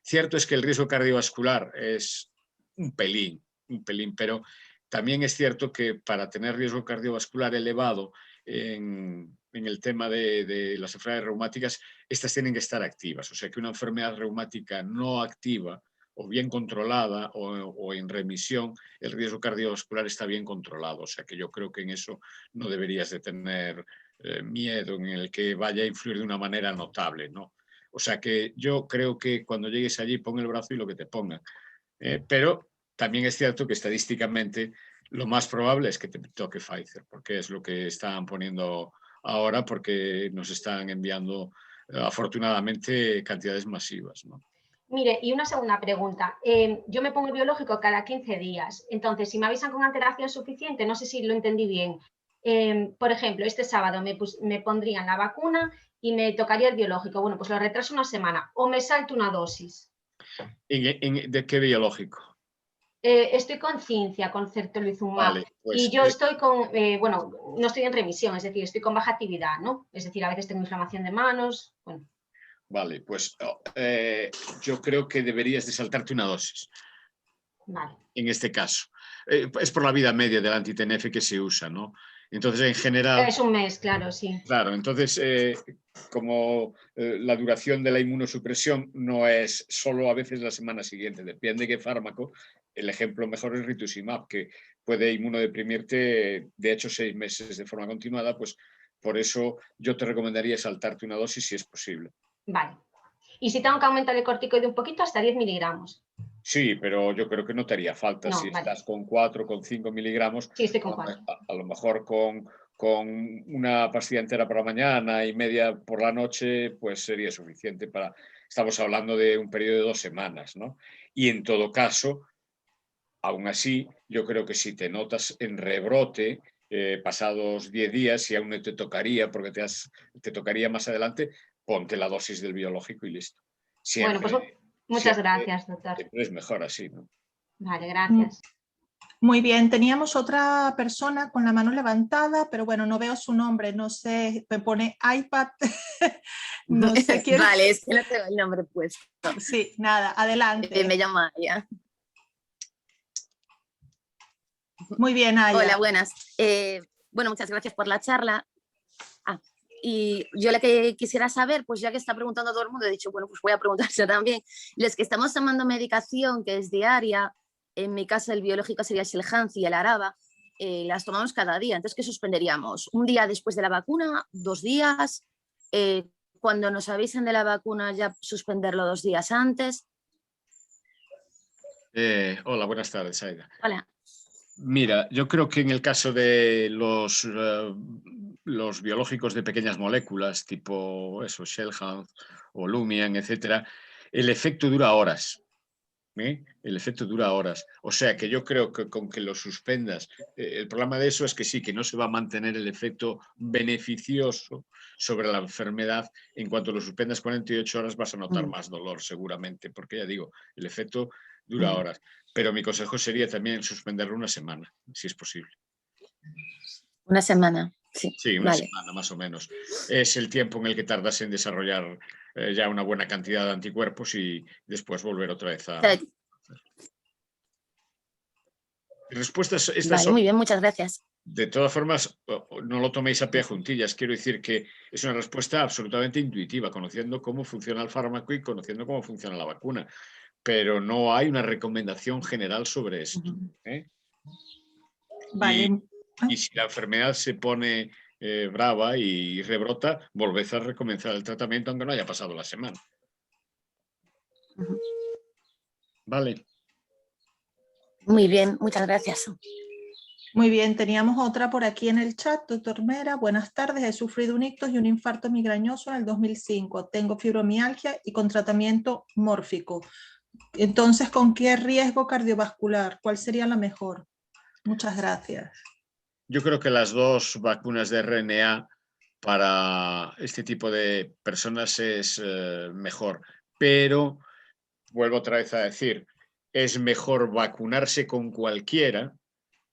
Cierto es que el riesgo cardiovascular es un pelín, pero también es cierto que para tener riesgo cardiovascular elevado en el tema de las enfermedades reumáticas, estas tienen que estar activas. O sea que una enfermedad reumática no activa o bien controlada o en remisión, el riesgo cardiovascular está bien controlado. O sea que yo creo que en eso no deberías de tener miedo en el que vaya a influir de una manera notable, ¿no? O sea que yo creo que cuando llegues allí pon el brazo y lo que te pongan. Pero también es cierto que estadísticamente lo más probable es que te toque Pfizer, porque es lo que están poniendo ahora, porque nos están enviando afortunadamente cantidades masivas, ¿no? Mire, y una segunda pregunta. Yo me pongo el biológico cada 15 días. Entonces, si me avisan con antelación suficiente, no sé si lo entendí bien. Por ejemplo, este sábado me pondrían la vacuna y me tocaría el biológico. Bueno, pues lo retraso una semana o me salto una dosis. ¿De qué biológico? Estoy con Cincia, con Certolizumab. Vale, pues, y yo estoy con, bueno, no estoy en remisión, es decir, estoy con baja actividad, ¿no? Es decir, a veces tengo inflamación de manos, bueno. Vale, pues yo creo que deberías de saltarte una dosis. Vale. En este caso. Es por la vida media del anti-TNF que se usa, ¿no? Entonces, en general... Es un mes, claro, sí. Claro, entonces, como la duración de la inmunosupresión no es solo a veces la semana siguiente, depende de qué fármaco. El ejemplo mejor es rituximab, que puede inmunodeprimirte, de hecho, 6 meses de forma continuada, pues por eso yo te recomendaría saltarte una dosis si es posible. Vale. Y si tengo que aumentar el corticoide un poquito, hasta 10 miligramos. Sí, pero yo creo que no te haría falta. No, si vale. estás con 4, con 5 miligramos, sí, estoy con 4. A lo mejor con una pastilla entera por la mañana y media por la noche, pues sería suficiente para... estamos hablando de un periodo de 2 semanas, ¿no? Y en todo caso, aún así, yo creo que si te notas en rebrote, pasados 10 días, si aún no te tocaría, porque te tocaría más adelante, ponte la dosis del biológico y listo. Bueno, pues muchas gracias, doctor. Siempre es mejor así, ¿no? Vale, gracias. Muy bien, teníamos otra persona con la mano levantada, pero bueno, no veo su nombre, no sé, me pone iPad, no sé quién. Vale, es que no tengo el nombre puesto. Sí, nada, adelante. Me llamo Aya. Muy bien, Aya. Hola, buenas. Bueno, muchas gracias por la charla. Y yo la que quisiera saber, pues ya que está preguntando todo el mundo, he dicho, bueno, pues voy a preguntarse también. Los que estamos tomando medicación que es diaria, en mi caso el biológico sería el Xeljanz y el Araba, las tomamos cada día. Entonces, ¿qué suspenderíamos? ¿Un día después de la vacuna? ¿2 días? Cuando nos avisen de la vacuna, ya suspenderlo 2 días antes. Hola, buenas tardes, Aida. Hola. Mira, yo creo que en el caso de los biológicos de pequeñas moléculas, tipo eso, Xeljanz o Lumian, etcétera, el efecto dura horas. El efecto dura horas. O sea que yo creo que con que lo suspendas, el problema de eso es que sí, que no se va a mantener el efecto beneficioso sobre la enfermedad. En cuanto lo suspendas 48 horas vas a notar más dolor seguramente, porque ya digo, el efecto dura horas. Pero mi consejo sería también suspenderlo 1 semana, si es posible. 1 semana, sí. Sí, una semana más o menos. Es el tiempo en el que tardas en desarrollar ya una buena cantidad de anticuerpos y después volver otra vez a... Respuestas estas vale, son... muy bien, muchas gracias. De todas formas, no lo toméis a pie juntillas. Quiero decir que es una respuesta absolutamente intuitiva, conociendo cómo funciona el fármaco y conociendo cómo funciona la vacuna. Pero no hay una recomendación general sobre esto. Vale. Y si la enfermedad se pone brava y rebrota, volved a recomenzar el tratamiento aunque no haya pasado la semana. Vale. Muy bien, muchas gracias. Muy bien, teníamos otra por aquí en el chat, doctor Mera. Buenas tardes, he sufrido un ictus y un infarto migrañoso en el 2005. Tengo fibromialgia y con tratamiento mórfico. Entonces, ¿con qué riesgo cardiovascular? ¿Cuál sería la mejor? Muchas gracias. Yo creo que las 2 vacunas de RNA para este tipo de personas es mejor, pero vuelvo otra vez a decir, es mejor vacunarse con cualquiera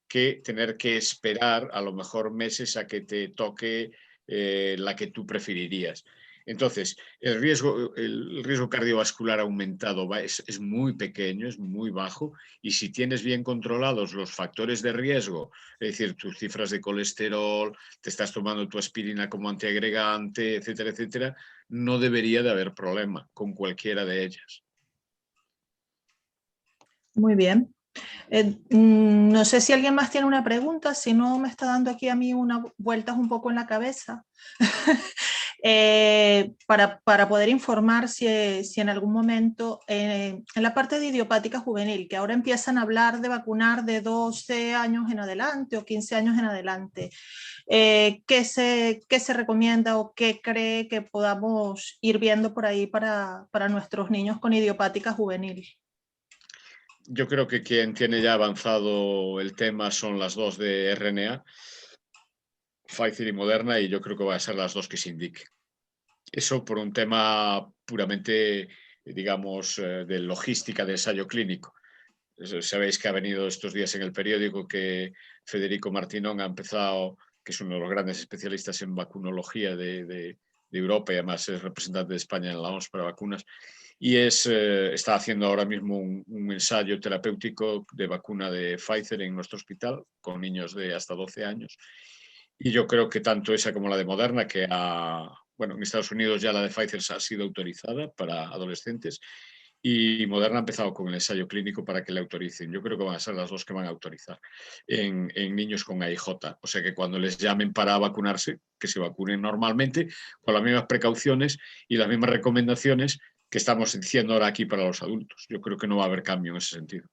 que tener que esperar a lo mejor meses a que te toque la que tú preferirías. Entonces, el riesgo cardiovascular aumentado es muy pequeño, es muy bajo, y si tienes bien controlados los factores de riesgo, es decir, tus cifras de colesterol, te estás tomando tu aspirina como antiagregante, etcétera, etcétera, no debería de haber problema con cualquiera de ellas. Muy bien. No sé si alguien más tiene una pregunta, si no me está dando aquí a mí unas vueltas un poco en la cabeza para poder informar si en algún momento en la parte de idiopática juvenil, que ahora empiezan a hablar de vacunar de 12 años en adelante o 15 años en adelante, ¿qué se recomienda o qué cree que podamos ir viendo por ahí para nuestros niños con idiopática juvenil? Yo creo que quien tiene ya avanzado el tema son las 2 de RNA, Pfizer y Moderna, y yo creo que van a ser las 2 que se indiquen. Eso por un tema puramente, digamos, de logística de ensayo clínico. Sabéis que ha venido estos días en el periódico que Federico Martinón ha empezado, que es uno de los grandes especialistas en vacunología de Europa y además es representante de España en la OMS para vacunas, y está haciendo ahora mismo un ensayo terapéutico de vacuna de Pfizer en nuestro hospital con niños de hasta 12 años. Y yo creo que tanto esa como la de Moderna, que bueno, en Estados Unidos ya la de Pfizer ha sido autorizada para adolescentes y Moderna ha empezado con el ensayo clínico para que le autoricen. Yo creo que van a ser las 2 que van a autorizar en niños con AIJ. O sea que cuando les llamen para vacunarse, que se vacunen normalmente con las mismas precauciones y las mismas recomendaciones que estamos diciendo ahora aquí para los adultos. Yo creo que no va a haber cambio en ese sentido.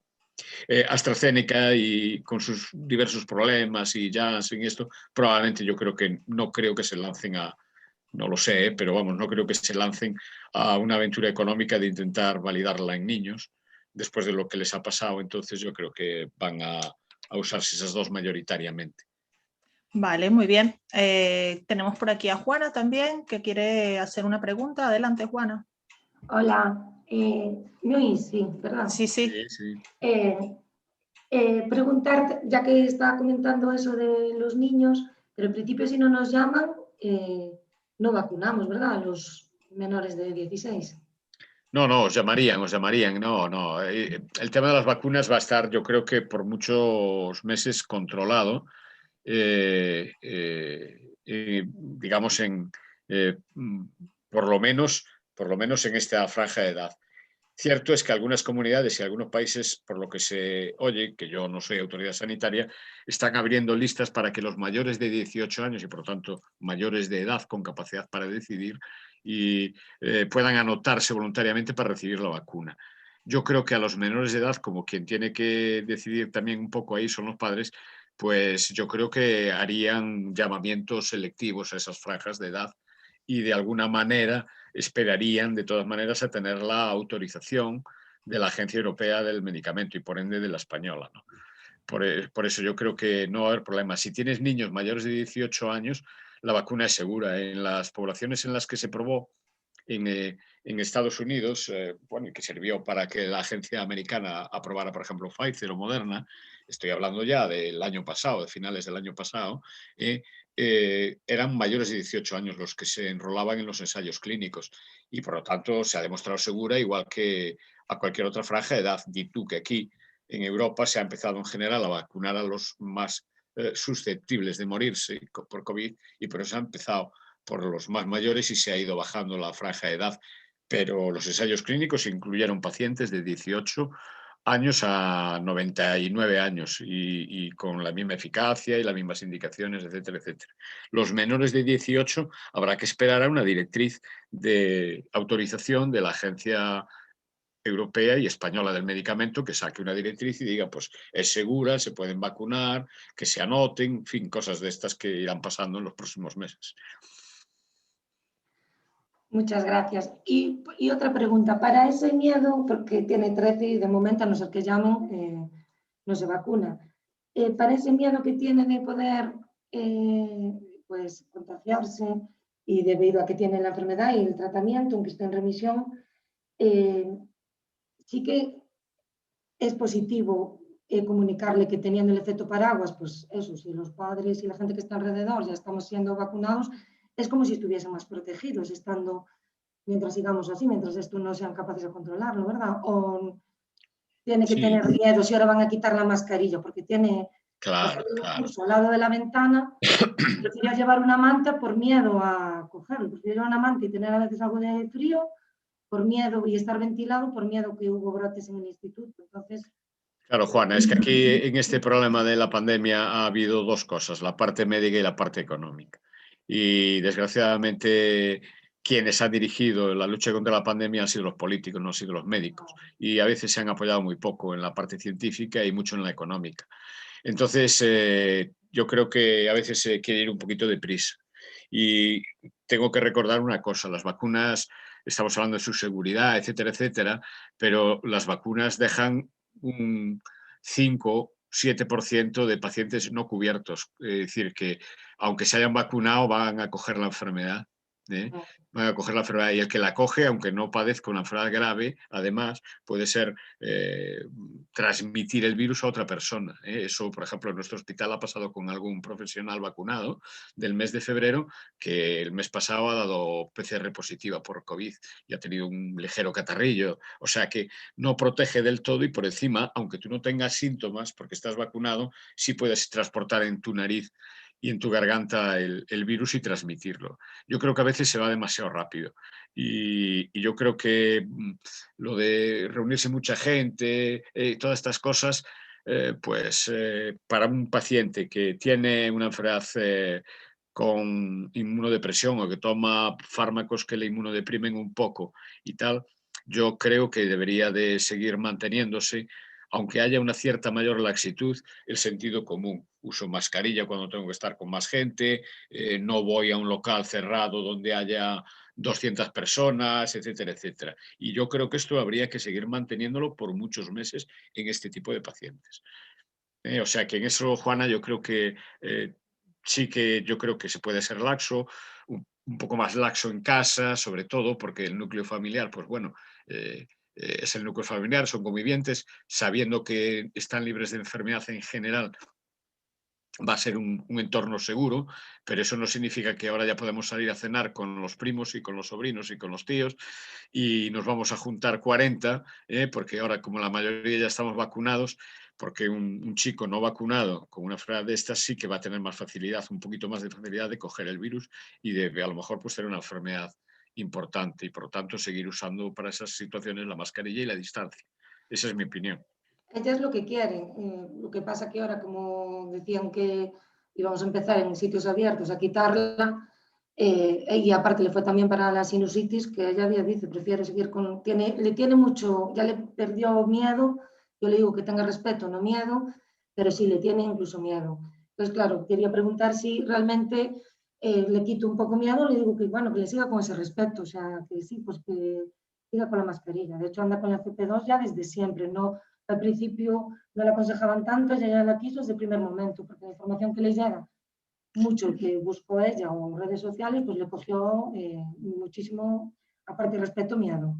AstraZeneca y con sus diversos problemas y Janssen y esto, probablemente yo creo que no creo que se lancen a No lo sé, pero vamos, no creo que se lancen a una aventura económica de intentar validarla en niños después de lo que les ha pasado. Entonces yo creo que van a usarse esas dos mayoritariamente. Vale, muy bien. Tenemos por aquí a Juana también, que quiere hacer una pregunta. Adelante, Juana. Hola, ¿me oís? Sí, ¿verdad? Sí, sí. Sí, sí. Preguntarte, ya que estaba comentando eso de los niños, pero en principio si no nos llaman, no vacunamos, ¿verdad? A los menores de 16. No, os llamarían, no. El tema de las vacunas va a estar, yo creo que por muchos meses controlado, digamos, por lo menos en esta franja de edad. Cierto es que algunas comunidades y algunos países, por lo que se oye, que yo no soy autoridad sanitaria, están abriendo listas para que los mayores de 18 años y, por lo tanto, mayores de edad con capacidad para decidir y puedan anotarse voluntariamente para recibir la vacuna. Yo creo que a los menores de edad, como quien tiene que decidir también un poco ahí son los padres, pues yo creo que harían llamamientos selectivos a esas franjas de edad y de alguna manera esperarían de todas maneras a tener la autorización de la Agencia Europea del Medicamento y por ende de la española, ¿no? Por eso yo creo que no va a haber problema. Si tienes niños mayores de 18 años, la vacuna es segura. En las poblaciones en las que se probó en Estados Unidos, bueno, y que sirvió para que la agencia americana aprobara, por ejemplo, Pfizer o Moderna, estoy hablando ya del año pasado, de finales del año pasado, eran mayores de 18 años los que se enrolaban en los ensayos clínicos y por lo tanto se ha demostrado segura igual que a cualquier otra franja de edad. Di tú que aquí en Europa se ha empezado en general a vacunar a los más susceptibles de morirse por COVID y por eso ha empezado por los más mayores y se ha ido bajando la franja de edad. Pero los ensayos clínicos incluyeron pacientes de 18 años a 99 años y con la misma eficacia y las mismas indicaciones, etcétera, etcétera. Los menores de 18 habrá que esperar a una directriz de autorización de la Agencia Europea y Española del Medicamento que saque una directriz y diga, pues es segura, se pueden vacunar, que se anoten, en fin, cosas de estas que irán pasando en los próximos meses. Muchas gracias. Y otra pregunta, para ese miedo, porque tiene 13 y de momento, a no ser que llamen, no se vacuna. Para ese miedo que tiene de poder pues, contagiarse y debido a que tiene la enfermedad y el tratamiento, aunque esté en remisión, sí que es positivo comunicarle que teniendo el efecto paraguas, pues eso, si los padres y la gente que está alrededor ya estamos siendo vacunados, es como si estuviesen más protegidos, estando, mientras sigamos así, mientras esto no sean capaces de controlarlo, ¿verdad? O tiene que tener miedo si ahora van a quitar la mascarilla, porque tiene claro. un curso al lado de la ventana, prefiero llevar una manta por miedo a cogerlo, prefiero llevar una manta y tener a veces algo de frío, por miedo y estar ventilado, por miedo que hubo brotes en el instituto. Entonces, claro, Juana, es que aquí en este problema de la pandemia ha habido dos cosas, la parte médica y la parte económica. Y desgraciadamente quienes han dirigido la lucha contra la pandemia han sido los políticos, no han sido los médicos. Y a veces se han apoyado muy poco en la parte científica y mucho en la económica. Entonces, yo creo que a veces se quiere ir un poquito deprisa. Y tengo que recordar una cosa, las vacunas, estamos hablando de su seguridad, etcétera, etcétera, pero las vacunas dejan un 5-7% de pacientes no cubiertos. Es decir, que aunque se hayan vacunado van a coger la enfermedad. Van a coger la enfermedad y el que la coge, aunque no padezca una enfermedad grave, además puede ser transmitir el virus a otra persona. Eso, por ejemplo, en nuestro hospital ha pasado con algún profesional vacunado del mes de febrero que el mes pasado ha dado PCR positiva por COVID y ha tenido un ligero catarrillo. O sea que no protege del todo y por encima, aunque tú no tengas síntomas porque estás vacunado, sí puedes transportar en tu nariz y en tu garganta el virus y transmitirlo. Yo creo que a veces se va demasiado rápido y yo creo que lo de reunirse mucha gente, todas estas cosas, para un paciente que tiene una enfermedad con inmunodepresión o que toma fármacos que le inmunodeprimen un poco y tal, yo creo que debería de seguir manteniéndose aunque haya una cierta mayor laxitud, el sentido común. Uso mascarilla cuando tengo que estar con más gente, no voy a un local cerrado donde haya 200 personas, etcétera, etcétera. Y yo creo que esto habría que seguir manteniéndolo por muchos meses en este tipo de pacientes. O sea que en eso, Juana, yo creo que sí que yo creo que se puede ser laxo, un poco más laxo en casa, sobre todo porque el núcleo familiar, pues bueno, es el núcleo familiar, son convivientes, sabiendo que están libres de enfermedad en general, va a ser un entorno seguro, pero eso no significa que ahora ya podemos salir a cenar con los primos y con los sobrinos y con los tíos y nos vamos a juntar 40, porque ahora como la mayoría ya estamos vacunados, porque un chico no vacunado con una enfermedad de estas sí que va a tener más facilidad, un poquito más de facilidad de coger el virus y de a lo mejor pues tener una enfermedad importante y por lo tanto seguir usando para esas situaciones la mascarilla y la distancia. Esa es mi opinión. Ellas lo que quieren. Lo que pasa que ahora, como decían que íbamos a empezar en sitios abiertos a quitarla, y aparte le fue también para la sinusitis, que ella dice, prefiere seguir con... le tiene mucho, ya le perdió miedo, yo le digo que tenga respeto, no miedo, pero sí le tiene incluso miedo. Entonces, claro, quería preguntar si realmente le quito un poco miedo, le digo que, bueno, que le siga con ese respeto, o sea, que sí, pues que siga con la mascarilla. De hecho, anda con la FP2 ya desde siempre, no... Al principio no la aconsejaban tanto, ella ya la quiso desde el primer momento, porque la información que le llega, mucho que buscó ella o en redes sociales, pues le cogió muchísimo, aparte de respeto, miedo.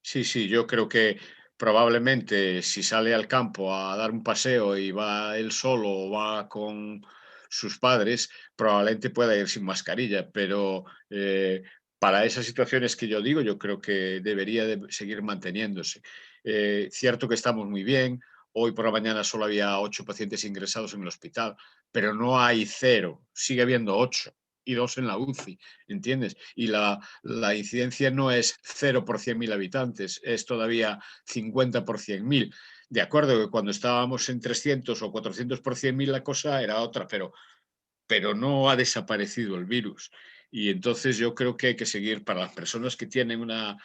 Sí, sí, yo creo que probablemente si sale al campo a dar un paseo y va él solo o va con sus padres, probablemente pueda ir sin mascarilla, pero para esas situaciones que yo digo, yo creo que debería de seguir manteniéndose. Cierto que estamos muy bien, hoy por la mañana solo había 8 pacientes ingresados en el hospital, pero no hay 0, sigue habiendo 8 y 2 en la UCI, ¿entiendes? Y la incidencia no es 0 por 100.000 habitantes, es todavía 50 por 100.000. De acuerdo que cuando estábamos en 300 o 400 por 100.000 la cosa era otra, pero no ha desaparecido el virus. Y entonces yo creo que hay que seguir para las personas que tienen una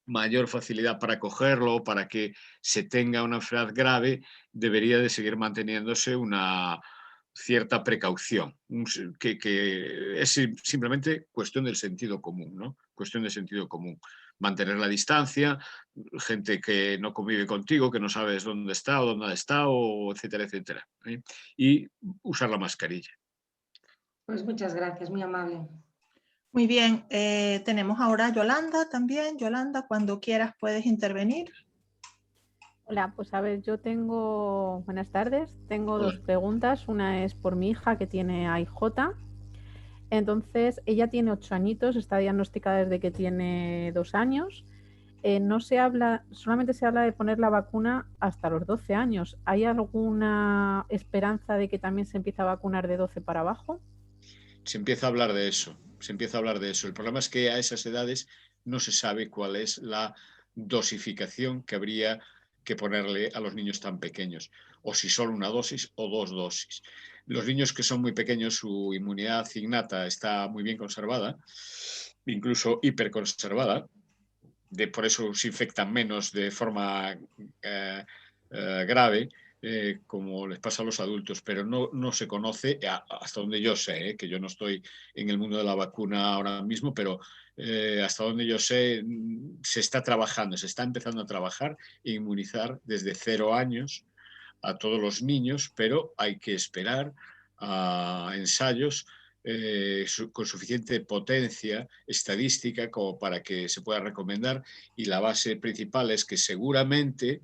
mayor facilidad para cogerlo, para que se tenga una enfermedad grave, debería de seguir manteniéndose una cierta precaución, que es simplemente cuestión del sentido común, ¿no? Cuestión de sentido común. Mantener la distancia, gente que no convive contigo, que no sabes dónde está o dónde ha estado, etcétera, etcétera. Y usar la mascarilla. Pues muchas gracias, muy amable. Muy bien, tenemos ahora a Yolanda también. Yolanda, cuando quieras puedes intervenir. Hola, pues a ver, buenas tardes, tengo Hola. 2 preguntas. Una es por mi hija que tiene AIJ. Entonces, ella tiene 8 añitos, está diagnosticada desde que tiene 2 años. No se habla, solamente se habla de poner la vacuna hasta los 12 años. ¿Hay alguna esperanza de que también se empiece a vacunar de 12 para abajo? Se empieza a hablar de eso, se empieza a hablar de eso. El problema es que a esas edades no se sabe cuál es la dosificación que habría que ponerle a los niños tan pequeños, o si solo una dosis o 2 dosis. Los niños que son muy pequeños, su inmunidad innata está muy bien conservada, incluso hiperconservada, por eso se infectan menos de forma grave, como les pasa a los adultos, pero no se conoce, hasta donde yo sé, que yo no estoy en el mundo de la vacuna ahora mismo, pero hasta donde yo sé, se está trabajando, se está empezando a trabajar e inmunizar desde 0 años a todos los niños, pero hay que esperar a ensayos con suficiente potencia estadística como para que se pueda recomendar, y la base principal es que seguramente,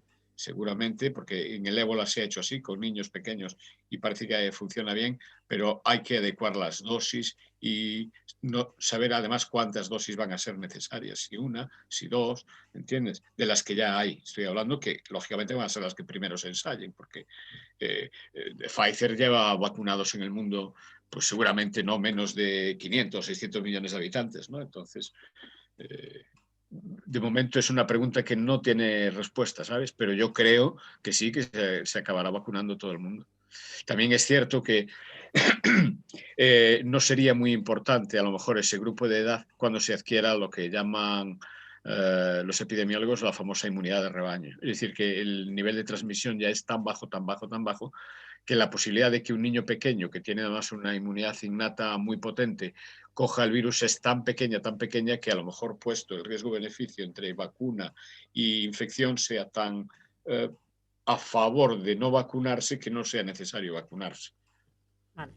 porque en el ébola se ha hecho así con niños pequeños y parece que funciona bien, pero hay que adecuar las dosis y saber además cuántas dosis van a ser necesarias, si una, si 2, ¿entiendes? De las que ya hay. Estoy hablando que lógicamente van a ser las que primero se ensayen, porque Pfizer lleva vacunados en el mundo pues seguramente no menos de 500, 600 millones de habitantes, ¿no? Entonces, de momento es una pregunta que no tiene respuesta, ¿sabes? Pero yo creo que sí, que se acabará vacunando todo el mundo. También es cierto que no sería muy importante a lo mejor ese grupo de edad cuando se adquiera lo que llaman los epidemiólogos la famosa inmunidad de rebaño. Es decir, que el nivel de transmisión ya es tan bajo, que la posibilidad de que un niño pequeño, que tiene además una inmunidad innata muy potente, coja el virus es tan pequeña que a lo mejor puesto el riesgo-beneficio entre vacuna e infección sea tan a favor de no vacunarse que no sea necesario vacunarse. Vale.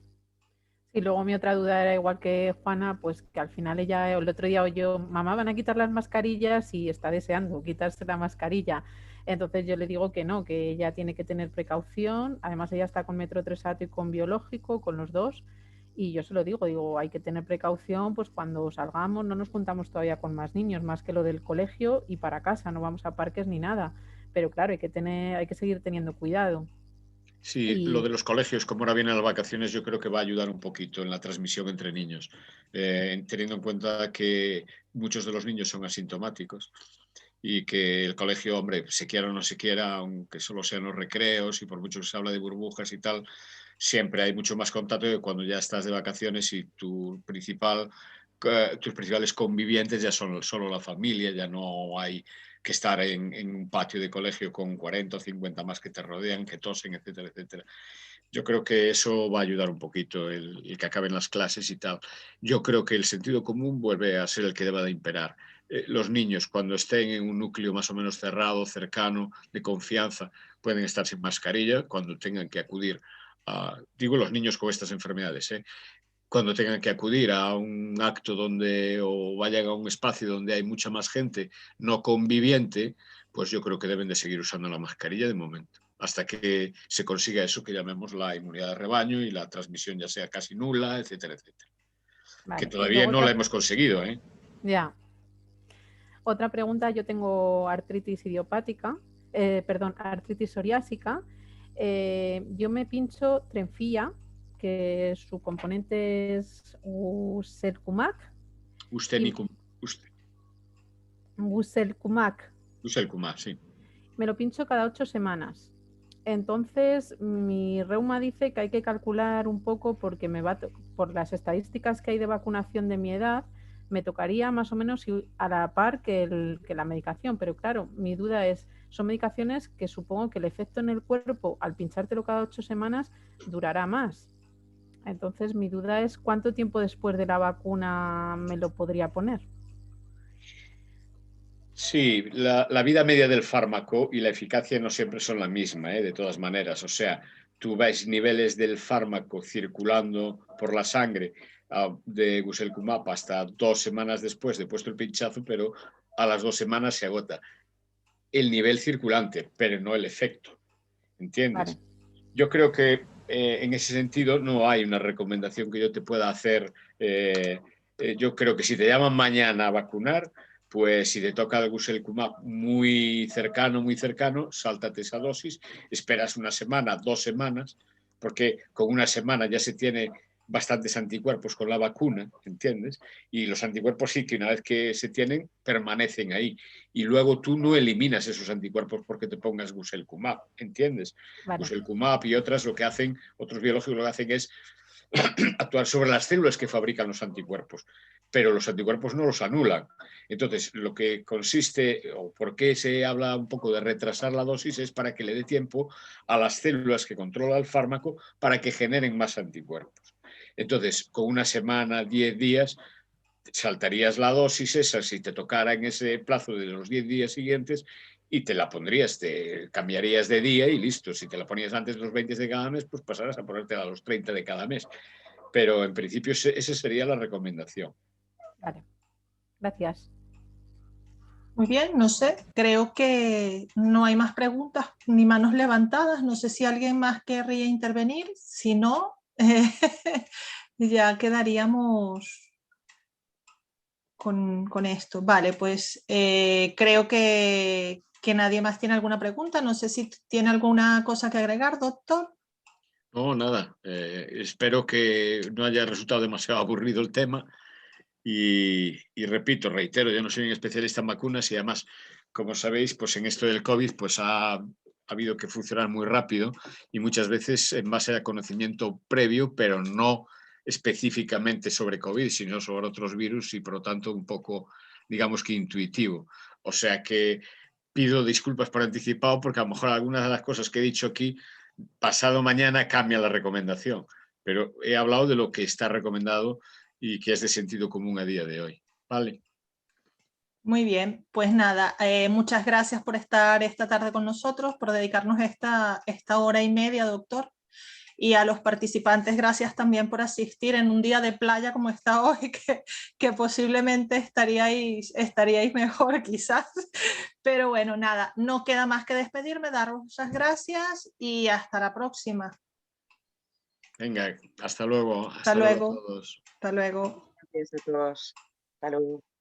Y luego mi otra duda era igual que Juana, pues que al final ella el otro día oyó, mamá, van a quitar las mascarillas y está deseando quitarse la mascarilla. Entonces yo le digo que no, que ella tiene que tener precaución. Además ella está con metrotresato y con biológico, con los dos. Y yo se lo digo, hay que tener precaución, pues cuando salgamos no nos juntamos todavía con más niños, más que lo del colegio y para casa, no vamos a parques ni nada. Pero claro, hay que seguir teniendo cuidado. Sí, lo de los colegios, como ahora vienen las vacaciones, yo creo que va a ayudar un poquito en la transmisión entre niños, teniendo en cuenta que muchos de los niños son asintomáticos y que el colegio, hombre, se quiera o no se quiera, aunque solo sean los recreos y por mucho que se habla de burbujas y tal, siempre hay mucho más contacto que cuando ya estás de vacaciones y tus principales convivientes ya son solo la familia, ya no hay que estar en un patio de colegio con 40 o 50 más que te rodean, que tosen, etcétera, etcétera. Yo creo que eso va a ayudar un poquito el que acaben las clases y tal. Yo creo que el sentido común vuelve a ser el que deba de imperar. Los niños, cuando estén en un núcleo más o menos cerrado, cercano, de confianza, pueden estar sin mascarilla cuando tengan que acudir a, digo los niños con estas enfermedades, cuando tengan que acudir a un acto donde o vayan a un espacio donde hay mucha más gente no conviviente, pues yo creo que deben de seguir usando la mascarilla de momento, hasta que se consiga eso que llamemos la inmunidad de rebaño y la transmisión ya sea casi nula, etcétera, etcétera. Vale. Que todavía no la hemos conseguido, ¿eh? Ya. Otra pregunta, yo tengo artritis idiopática, artritis psoriásica. Yo me pincho Trenfia, que su componente es Uselkumab. Uselkumab, sí. Me lo pincho cada 8 semanas. Entonces, mi reuma dice que hay que calcular un poco porque por las estadísticas que hay de vacunación de mi edad, me tocaría más o menos a la par que la medicación. Pero claro, mi duda es, son medicaciones que supongo que el efecto en el cuerpo al pinchártelo cada 8 semanas durará más. Entonces, mi duda es ¿cuánto tiempo después de la vacuna me lo podría poner? Sí, la vida media del fármaco y la eficacia no siempre son la misma, de todas maneras. O sea, tú ves niveles del fármaco circulando por la sangre de Guselkumab hasta 2 semanas después de puesto el pinchazo, pero a las 2 semanas se agota el nivel circulante, pero no el efecto. ¿Entiendes? Vale. Yo creo que en ese sentido no hay una recomendación que yo te pueda hacer. Yo creo que si te llaman mañana a vacunar, pues si te toca el Guselkumab muy cercano, sáltate esa dosis, esperas 1 semana, 2 semanas, porque con 1 semana ya se tiene bastantes anticuerpos con la vacuna, ¿entiendes? Y los anticuerpos sí que una vez que se tienen, permanecen ahí. Y luego tú no eliminas esos anticuerpos porque te pongas Guselkumab, ¿entiendes? Vale. Guselkumab y otros biológicos lo que hacen es actuar sobre las células que fabrican los anticuerpos, pero los anticuerpos no los anulan. Entonces, lo que consiste, o por qué se habla un poco de retrasar la dosis, es para que le dé tiempo a las células que controla el fármaco para que generen más anticuerpos. Entonces, con 1 semana, 10 días, saltarías la dosis esa si te tocara en ese plazo de los 10 días siguientes y te la pondrías, te cambiarías de día y listo. Si te la ponías antes de los 20 de cada mes, pues pasarás a ponértela a los 30 de cada mes. Pero en principio esa sería la recomendación. Vale, gracias. Muy bien, no sé, creo que no hay más preguntas ni manos levantadas. No sé si alguien más querría intervenir. Si no, ya quedaríamos con esto. Vale, pues creo que nadie más tiene alguna pregunta. No sé si tiene alguna cosa que agregar, doctor. No, nada. Espero que no haya resultado demasiado aburrido el tema. Y reitero, yo no soy un especialista en vacunas y además, como sabéis, pues en esto del COVID pues ha habido que funcionar muy rápido y muchas veces en base a conocimiento previo, pero no específicamente sobre COVID, sino sobre otros virus y por lo tanto un poco digamos que intuitivo. O sea que pido disculpas por anticipado porque a lo mejor algunas de las cosas que he dicho aquí, pasado mañana cambia la recomendación, pero he hablado de lo que está recomendado y que es de sentido común a día de hoy. ¿Vale? Muy bien, pues nada, muchas gracias por estar esta tarde con nosotros, por dedicarnos esta hora y media, doctor. Y a los participantes, gracias también por asistir en un día de playa como está hoy, que posiblemente estaríais mejor quizás. Pero bueno, nada, no queda más que despedirme, daros muchas gracias y hasta la próxima. Venga, hasta luego. Hasta luego. A todos. Hasta luego. Gracias a todos. Hasta luego.